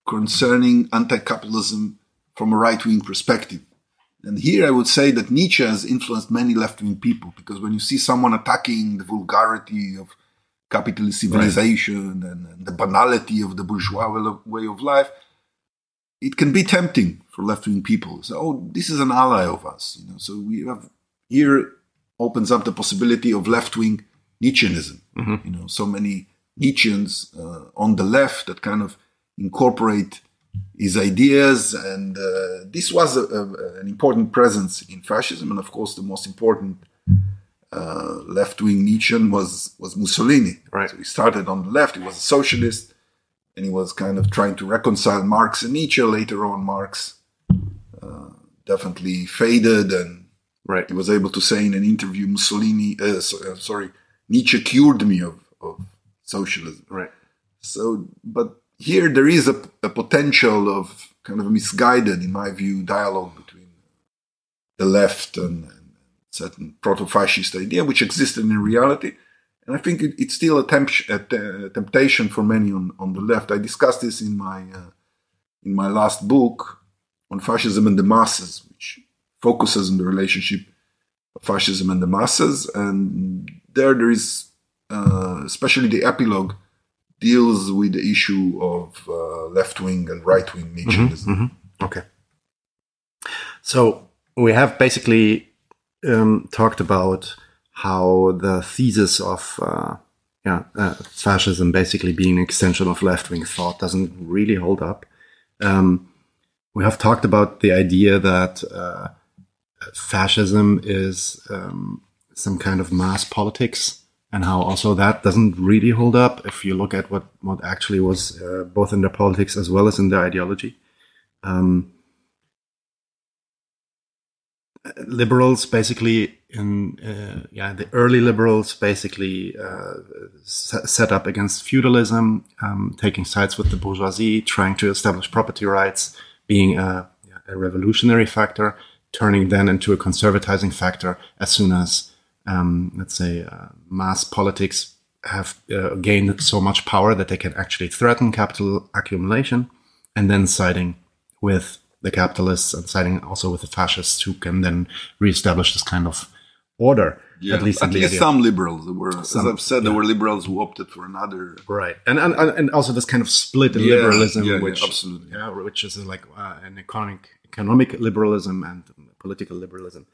concerning anti-capitalism from a right-wing perspective. And here I would say that Nietzsche has influenced many left-wing people, because when you see someone attacking the vulgarity of capitalist civilization and the banality of the bourgeois way of life, it can be tempting for left-wing people. So, this is an ally of us. So we have here opens up the possibility of left-wing Nietzscheanism. So many Nietzscheans on the left that kind of incorporate his ideas, and this was an important presence in fascism. And of course, the most important left-wing Nietzschean was Mussolini. Right. So he started on the left. He was a socialist, and he was kind of trying to reconcile Marx and Nietzsche. Later on, Marx definitely faded, and Right. he was able to say in an interview, Nietzsche cured me of socialism. Right. So, but here there is a potential of kind of misguided, in my view, dialogue between the left and certain proto-fascist idea, which existed in reality. And I think it's still a temptation for many on the left. I discussed this in my last book on Fascism and the Masses, which focuses on the relationship of fascism and the masses. And there is, especially the epilogue, deals with the issue of left-wing and right-wing Nietzscheanism. Mm-hmm, mm-hmm. Okay. So we have basically talked about how the thesis of fascism basically being an extension of left-wing thought doesn't really hold up. We have talked about the idea that fascism is some kind of mass politics, and how also that doesn't really hold up if you look at what actually was both in their politics as well as in their ideology. Liberals basically the early liberals basically set up against feudalism, taking sides with the bourgeoisie, trying to establish property rights, being a revolutionary factor, turning then into a conservatizing factor as soon as, mass politics have gained so much power that they can actually threaten capital accumulation, and then siding with the capitalists and siding also with the fascists, who can then reestablish this kind of order. Yeah, at least some liberals. As I've said, there were liberals who opted for another. Right, and also this kind of split in liberalism, which absolutely, which is like an economic liberalism and political liberalism.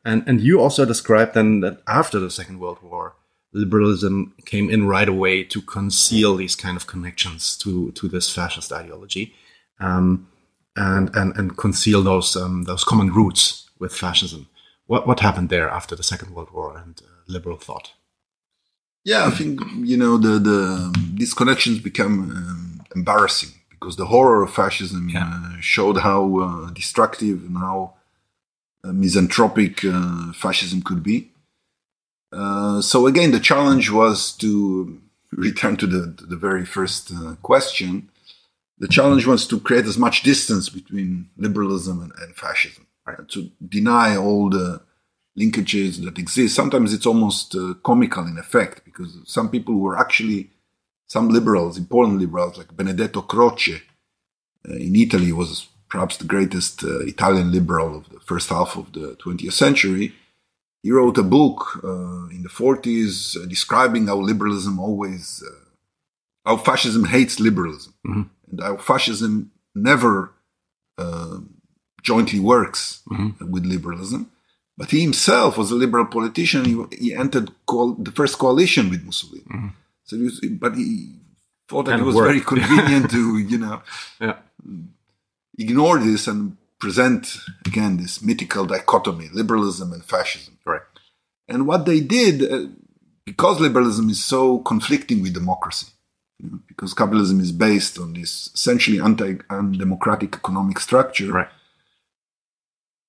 And you also described then that after the Second World War, liberalism came in right away to conceal these kind of connections to this fascist ideology, and conceal those common roots with fascism. What happened there after the Second World War and liberal thought? Yeah, I think these connections become embarrassing, because the horror of fascism showed how destructive and how misanthropic fascism could be. So again, the challenge was to return to the very first question. The challenge was to create as much distance between liberalism and fascism, right? To deny all the linkages that exist. Sometimes it's almost comical in effect, because some people were actually, some liberals, important liberals, like Benedetto Croce in Italy, was perhaps the greatest Italian liberal of the first half of the 20th century. He wrote a book in the 40s describing how liberalism how fascism hates liberalism, mm-hmm. and how fascism never jointly works with liberalism. But he himself was a liberal politician. He entered the first coalition with Mussolini. Mm-hmm. So he thought that it was very convenient to, ignore this and present again this mythical dichotomy, liberalism and fascism. Right. And what they did, because liberalism is so conflicting with democracy, because capitalism is based on this essentially undemocratic economic structure, right,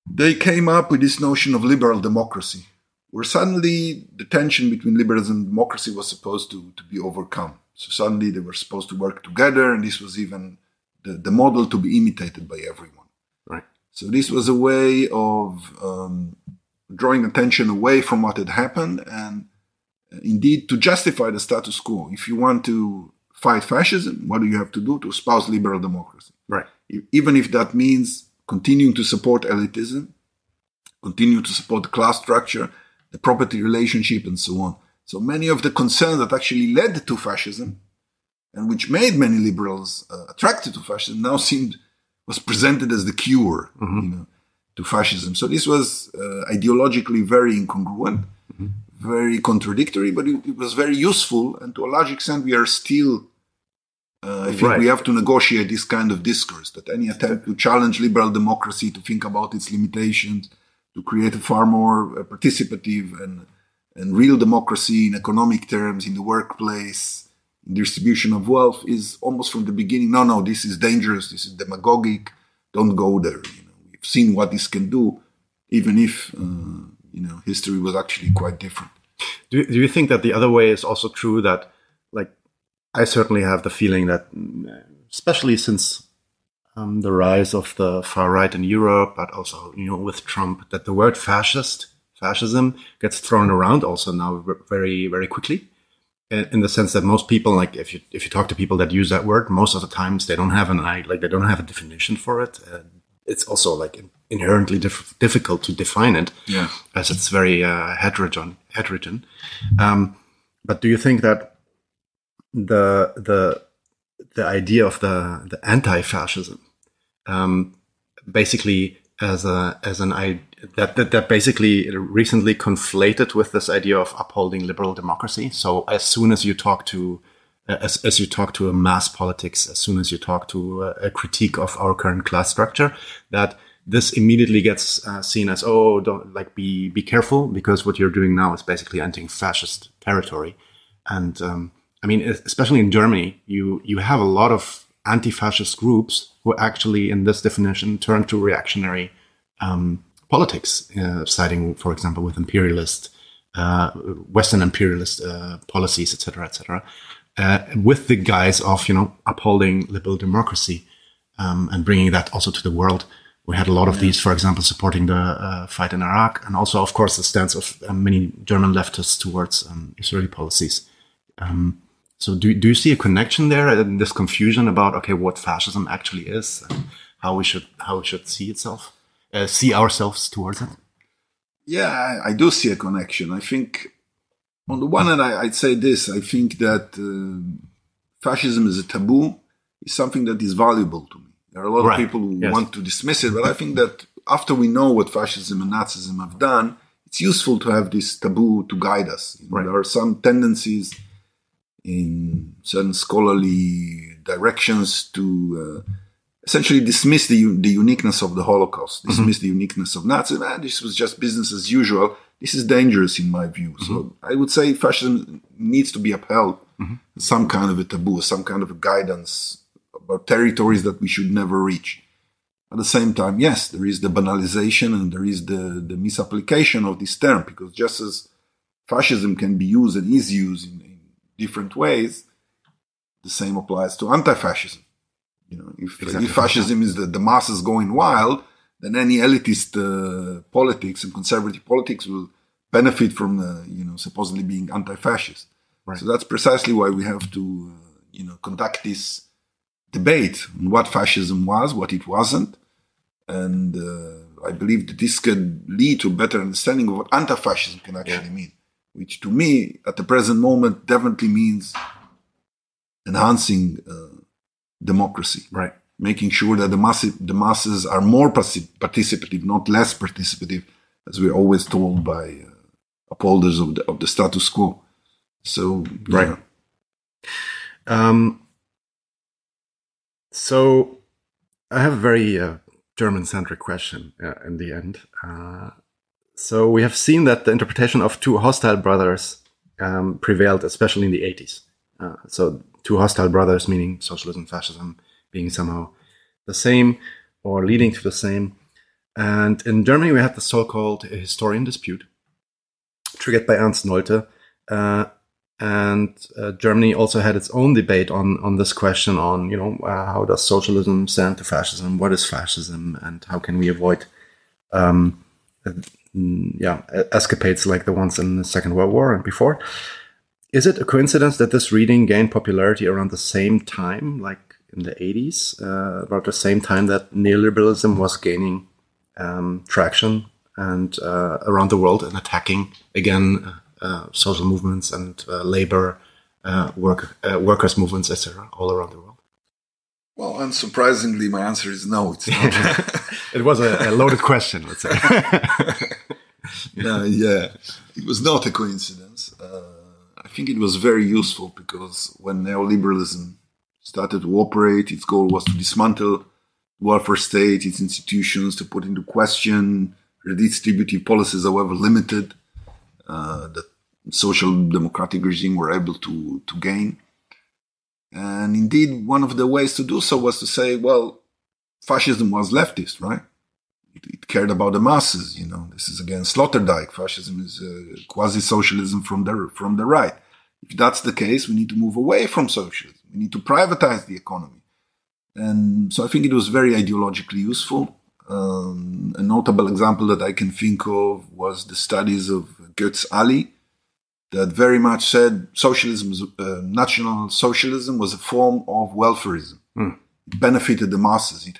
they came up with this notion of liberal democracy, where suddenly the tension between liberalism and democracy was supposed to be overcome. So suddenly they were supposed to work together, and this was even the model to be imitated by everyone. Right. So this was a way of drawing attention away from what had happened, and indeed to justify the status quo. If you want to fight fascism, what do you have to do? To espouse liberal democracy. Right. Even if that means continuing to support elitism, continue to support the class structure, the property relationship, and so on. So many of the concerns that actually led to fascism, and which made many liberals attracted to fascism, now was presented as the cure, to fascism. So this was ideologically very incongruent, very contradictory, but it was very useful. And to a large extent, we are still I think we have to negotiate this kind of discourse, that any attempt to challenge liberal democracy, to think about its limitations, to create a far more participative and real democracy in economic terms, in the workplace, in distribution of wealth, is almost from the beginning, no, this is dangerous, this is demagogic, don't go there. We've seen what this can do, even if, history was actually quite different. Do you think that the other way is also true, that, like, I certainly have the feeling that, especially since the rise of the far right in Europe, but also, with Trump, that the word fascism gets thrown around also now very, very quickly, in the sense that most people, like, if you talk to people that use that word, most of the times they don't have they don't have a definition for it. It's also like inherently difficult to define it, as it's very heterogeneous. But do you think that the idea of the anti-fascism, basically that basically recently conflated with this idea of upholding liberal democracy? So as soon as you talk to as you talk to a mass politics, as soon as you talk to a critique of our current class structure, that this immediately gets seen as, don't, like, be careful, because what you're doing now is basically entering fascist territory. And I mean, especially in Germany, you have a lot of anti-fascist groups who actually, in this definition, turn to reactionary politics, siding, for example, with Western imperialist policies, etc., with the guise of, upholding liberal democracy and bringing that also to the world. We had a lot of these, for example, supporting the fight in Iraq, and also, of course, the stance of many German leftists towards Israeli policies. So do you see a connection there, and this confusion about, okay, what fascism actually is, and how it should see itself, see ourselves towards it? Yeah, I do see a connection. I think, on the one hand, I'd say this. I think that fascism is a taboo, is something that is valuable to me. There are a lot of people who want to dismiss it, but I think that after we know what fascism and Nazism have done, it's useful to have this taboo to guide us. There are some tendencies in certain scholarly directions to essentially dismiss the uniqueness of the Holocaust, dismiss the uniqueness of Nazism. This was just business as usual. This is dangerous in my view. So I would say fascism needs to be upheld, some kind of a taboo, some kind of a guidance about territories that we should never reach. At the same time, yes, there is the banalization and there is the misapplication of this term, because just as fascism can be used and is used in different ways, the same applies to anti-fascism. If fascism is the masses going wild, then any elitist politics and conservative politics will benefit from supposedly being anti-fascist. So that's precisely why we have to conduct this debate on what fascism was, what it wasn't, and I believe that this can lead to a better understanding of what anti-fascism can actually mean, which to me at the present moment definitely means enhancing democracy, making sure that the masses are more participative, not less participative, as we're always told by upholders of the status quo. So So I have a very German-centric question in the end. So we have seen that the interpretation of two hostile brothers prevailed, especially in the 80s. So two hostile brothers, meaning socialism, fascism, being somehow the same or leading to the same. And in Germany, we had the so-called historian dispute, triggered by Ernst Nolte. And Germany also had its own debate on this question on, how does socialism stand to fascism? What is fascism? And how can we avoid, escapades like the ones in the Second World War and before? Is it a coincidence that this reading gained popularity around the same time, like in the 80s, about the same time that neoliberalism was gaining traction and around the world and attacking again social movements and labor, workers' movements, etc., all around the world? Well, unsurprisingly, my answer is no, it's not. It was a loaded question, let's say. It was not a coincidence. I think it was very useful because when neoliberalism started to operate. Its goal was to dismantle welfare state, its institutions, to put into question redistributive policies, however limited, that social democratic regime were able to gain. And indeed, one of the ways to do so was to say, well, fascism was leftist, right? It cared about the masses, This is again Sloterdijk. Fascism is quasi-socialism from the right. If that's the case, we need to move away from socialism. We need to privatize the economy. And so I think it was very ideologically useful. A notable example that I can think of was the studies of Götz Ali, that very much said socialism, national socialism, was a form of welfarism. It benefited the masses. It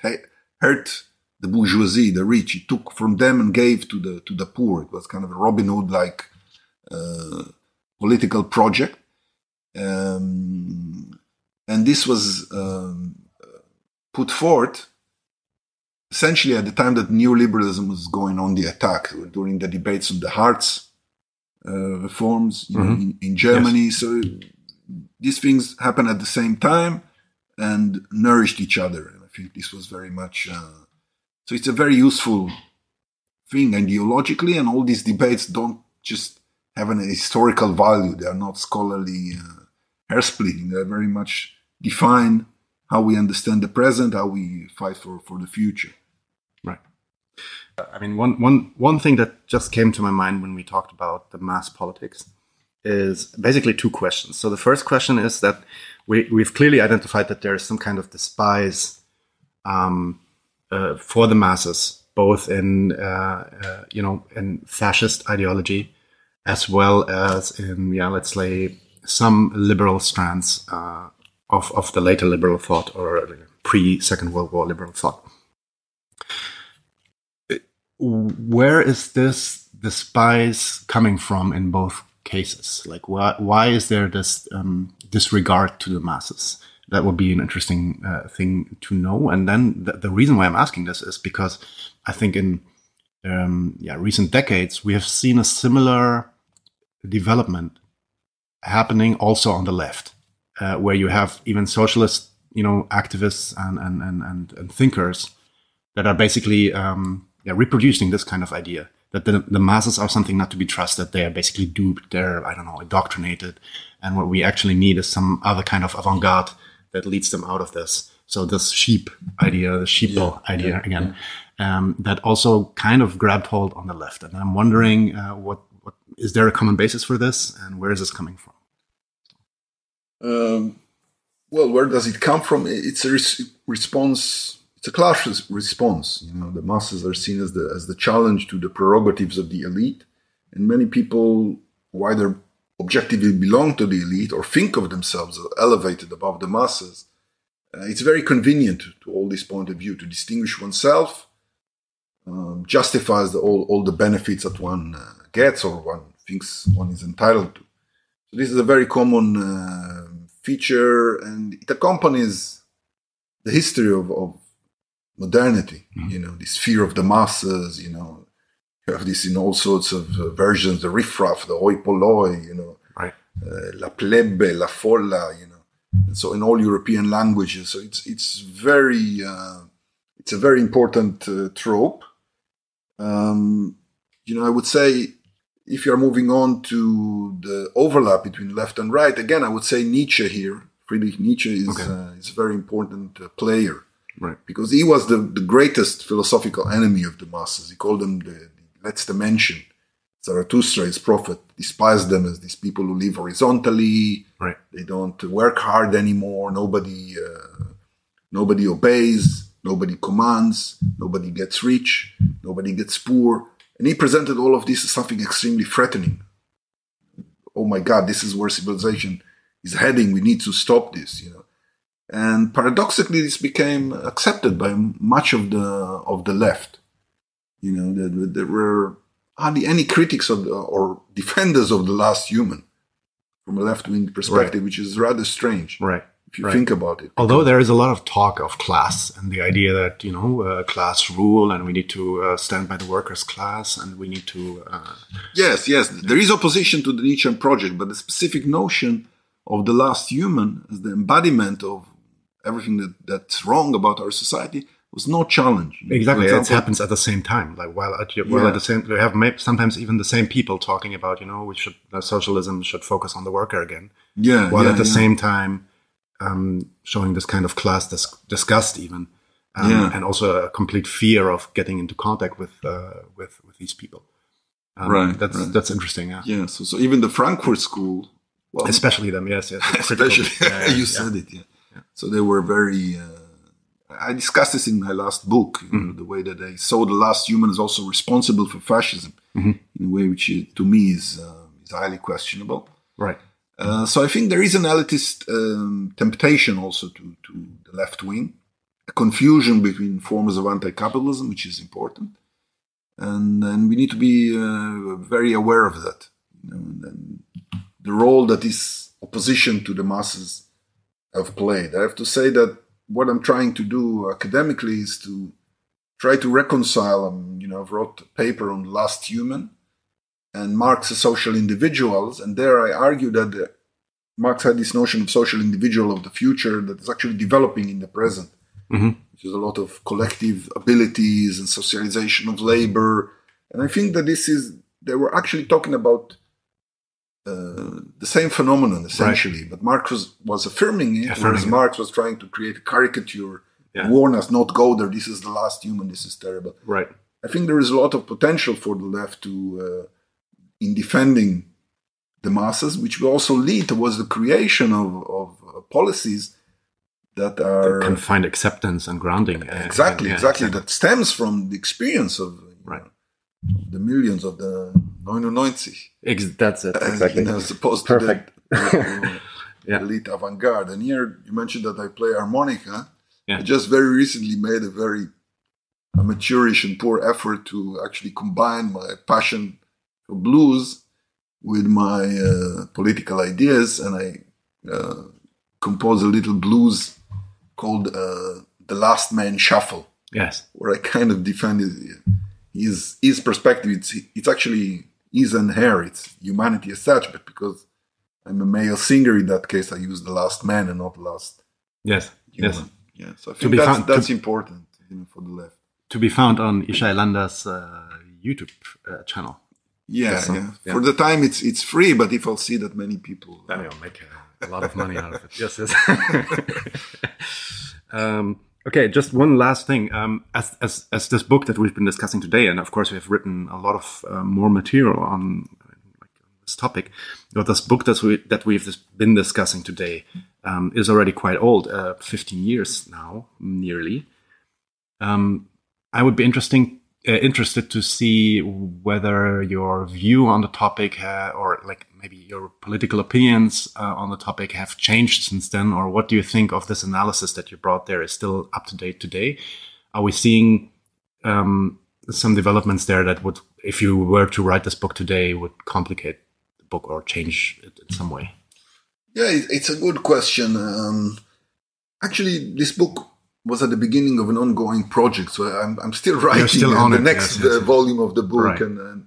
hurt the bourgeoisie, the rich. It took from them and gave to the poor. It was kind of a Robin Hood-like political project. And this was put forth essentially at the time that neoliberalism was going on the attack, during the debates on the Hartz reforms in Germany. Yes. So these things happened at the same time and nourished each other. And I think this was very much... So it's a very useful thing ideologically, and all these debates don't just have an historical value. They are not scholarly hair-splitting. They very much define how we understand the present, how we fight for the future. Right. I mean, one thing that just came to my mind when we talked about the mass politics is basically two questions. So the first question is that we've clearly identified that there is some kind of despise for the masses, both in in fascist ideology, as well as in let's say some liberal strands of the later liberal thought, or pre-Second World War liberal thought. Where is this despise coming from in both cases? Like, why is there this disregard to the masses? That would be an interesting thing to know. And then the reason why I'm asking this is because I think in recent decades, we have seen a similar development happening also on the left, where you have even socialist, activists and thinkers that are basically reproducing this kind of idea that the masses are something not to be trusted. They are basically duped. They're, indoctrinated. And what we actually need is some other kind of avant-garde that leads them out of this. So this sheep idea, the sheeple idea again, that also kind of grabbed hold on the left. And I'm wondering, what is there a common basis for this, and where is this coming from? Well, where does it come from? It's a response. It's a class response. The masses are seen as the challenge to the prerogatives of the elite, and many people who either objectively belong to the elite or think of themselves as elevated above the masses. It's very convenient to all this point of view to distinguish oneself, justifies all the benefits that one gets or one thinks one is entitled to. So this is a very common feature, and it accompanies the history of modernity. This fear of the masses. You have this in all sorts of versions: the riffraff, the hoi polloi, right. La plebe, la folla, And so in all European languages, so it's a very important trope. I would say, if you're moving on to the overlap between left and right, again, I would say Nietzsche here. Friedrich Nietzsche is a very important player, right? Because he was the greatest philosophical enemy of the masses. He called them the letzte Menschen. Zarathustra, his prophet, despised them as these people who live horizontally. Right. They don't work hard anymore. Nobody obeys. Nobody commands. Nobody gets rich. Nobody gets poor. And he presented all of this as something extremely threatening. Oh my God, this is where civilization is heading. We need to stop this, And paradoxically, this became accepted by much of the left. There were hardly any critics or defenders of the last human from a left-wing perspective, which is rather strange. Right. If you think about it. Although there is a lot of talk of class and the idea that, class rule, and we need to stand by the workers' class, and we need to... Yes. There is opposition to the Nietzschean project, but the specific notion of the last human as the embodiment of everything that's wrong about our society was no challenge. Exactly, it happens at the same time. Like at the same, we have sometimes even the same people talking about, socialism should focus on the worker again. Yeah. While at the same time, showing this kind of class disgust even, and also a complete fear of getting into contact with these people. That's interesting. Yeah. Yeah. So even the Frankfurt School, especially them, yes. Especially, you said it. Yeah. So they were very. I discussed this in my last book, the way that they saw the last human is also responsible for fascism in a way which to me is highly questionable. Right. So I think there is an elitist temptation also to the left wing, a confusion between forms of anti-capitalism, which is important. And we need to be very aware of that. And the role that this opposition to the masses have played. I have to say that what I'm trying to do academically is to try to reconcile, I've wrote a paper on Last Human and Marx's social individuals. And there I argue that Marx had this notion of social individual of the future that is actually developing in the present, which is a lot of collective abilities and socialization of labor. And I think that they were actually talking about the same phenomenon, essentially, but Marx was affirming it, whereas Marx was trying to create a caricature, warn us, not go there, this is the last human, this is terrible. Right. I think there is a lot of potential for the left in defending the masses, which will also lead towards the creation of policies that can find acceptance and grounding. Exactly. That stems from the experience of the millions of the 99. That's it, exactly. As opposed Perfect. to the elite avant-garde. And here you mentioned that I play harmonica. I just very recently made a very amateurish and poor effort to actually combine my passion for blues with my political ideas, and I composed a little blues called The Last Man Shuffle. Yes. Where I kind of defended his perspective. It's actually his and her, it's humanity as such, but because I'm a male singer in that case, I use the last man and not the last human. Yeah, so I think that's important for the left. To be found on Ishay Landa's YouTube channel. Yeah. For the time, it's free, but if I'll see that many people... Then you'll make a lot of money out of it. Yes. Okay, just one last thing. As this book that we've been discussing today, and of course we have written a lot of more material on this topic, but this book that we've been discussing today is already quite old, 15 years now, nearly. I would be interested to see whether your view on the topic or like maybe your political opinions on the topic have changed since then, or what do you think of this analysis that you brought there is still up to date today? Are we seeing some developments there that would, if you were to write this book today, would complicate the book or change it in some way? Yeah, it's a good question. Actually, this book was at the beginning of an ongoing project, so I'm still writing the next volume of the book, and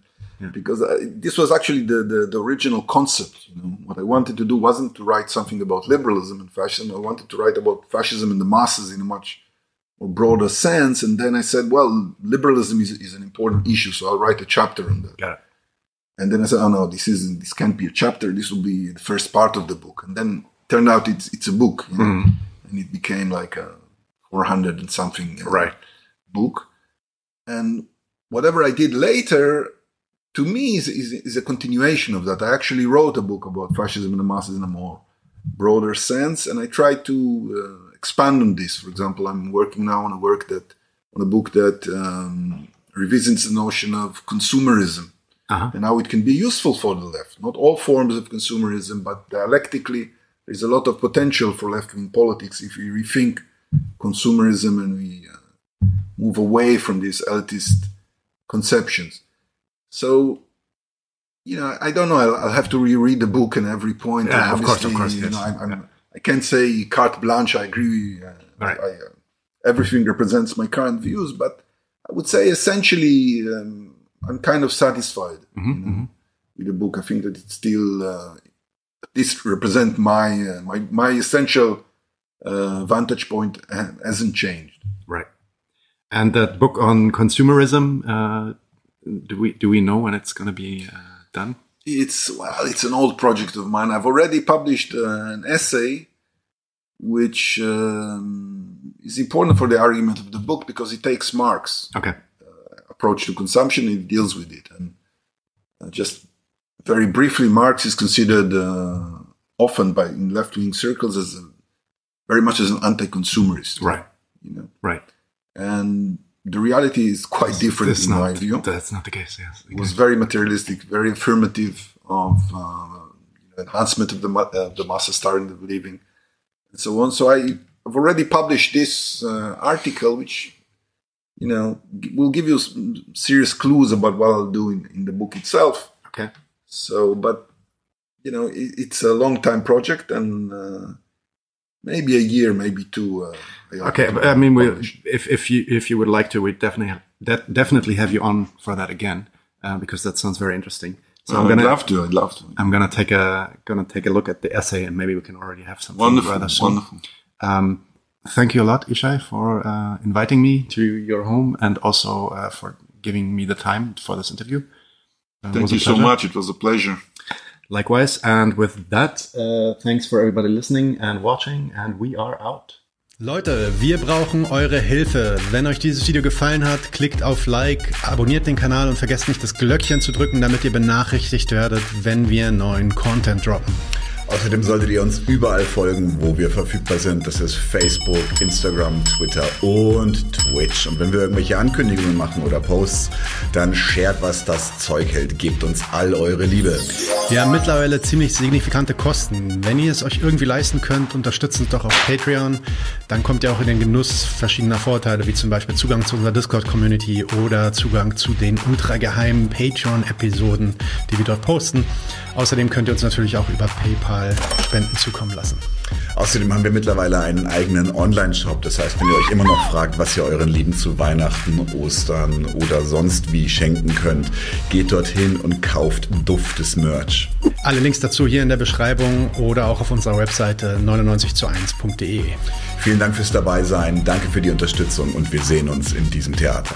because this was actually the original concept. What I wanted to do wasn't to write something about liberalism and fascism. I wanted to write about fascism and the masses in a much more broader sense. And then I said, well, liberalism is an important issue, so I'll write a chapter on that. Yeah. And then I said, oh no, this can't be a chapter. This will be the first part of the book. And then it turned out it's a book, and it became like a 400 and something book. And whatever I did later, to me, is a continuation of that. I actually wrote a book about fascism and the masses in a more broader sense, and I tried to expand on this. For example, I'm working now on a book that revisits the notion of consumerism and how it can be useful for the left. Not all forms of consumerism, but dialectically, there's a lot of potential for left-wing politics if we rethink consumerism and we move away from these elitist conceptions. So, I don't know. I'll have to reread the book and every point. Yeah, of course. Yes. I can't say carte blanche. I agree. Everything represents my current views, but I would say essentially I'm kind of satisfied with the book. I think that it still at least represent my essential vantage point hasn't changed. Right. And that book on consumerism, do we know when it's going to be done? It's an old project of mine. I've already published an essay, which is important for the argument of the book because it takes Marx' approach to consumption. It deals with it, and just very briefly, Marx is considered often in left-wing circles as very much as an anti-consumerist. Right. Right. And the reality is quite different in my view. That's not the case, yes. It was very materialistic, very affirmative of enhancement of the masses starting the living, and so on. So I've already published this article, which, will give you some serious clues about what I'll do in the book itself. Okay. So, but, it's a long-time project, and maybe a year, maybe two. Okay, but I mean, if you would like to, we definitely have you on for that again, because that sounds very interesting. So I'd love to. I'm gonna take a look at the essay, and maybe we can already have something. Wonderful. Thank you a lot, Ishay, for inviting me to your home, and also for giving me the time for this interview. Thank you so much. It was a pleasure. Likewise. And with that, thanks for everybody listening and watching, and we are out. Leute, wir brauchen eure Hilfe. Wenn euch dieses Video gefallen hat, klickt auf Like, abonniert den Kanal und vergesst nicht das Glöckchen zu drücken, damit ihr benachrichtigt werdet, wenn wir neuen Content droppen. Außerdem solltet ihr uns überall folgen, wo wir verfügbar sind. Das ist Facebook, Instagram, Twitter und Twitch. Und wenn wir irgendwelche Ankündigungen machen oder Posts, dann shared, was das Zeug hält. Gebt uns all eure Liebe. Wir haben mittlerweile ziemlich signifikante Kosten. Wenn ihr es euch irgendwie leisten könnt, unterstützt uns doch auf Patreon. Dann kommt ihr auch in den Genuss verschiedener Vorteile, wie zum Beispiel Zugang zu unserer Discord-Community oder Zugang zu den ultrageheimen Patreon-Episoden, die wir dort posten. Außerdem könnt ihr uns natürlich auch über PayPal Spenden zukommen lassen. Außerdem haben wir mittlerweile einen eigenen Online-Shop. Das heißt, wenn ihr euch immer noch fragt, was ihr euren Lieben zu Weihnachten, Ostern oder sonst wie schenken könnt, geht dorthin und kauft duftes Merch. Alle Links dazu hier in der Beschreibung oder auch auf unserer Webseite 99zu1.de. Vielen Dank fürs Dabeisein, danke für die Unterstützung und wir sehen uns in diesem Theater.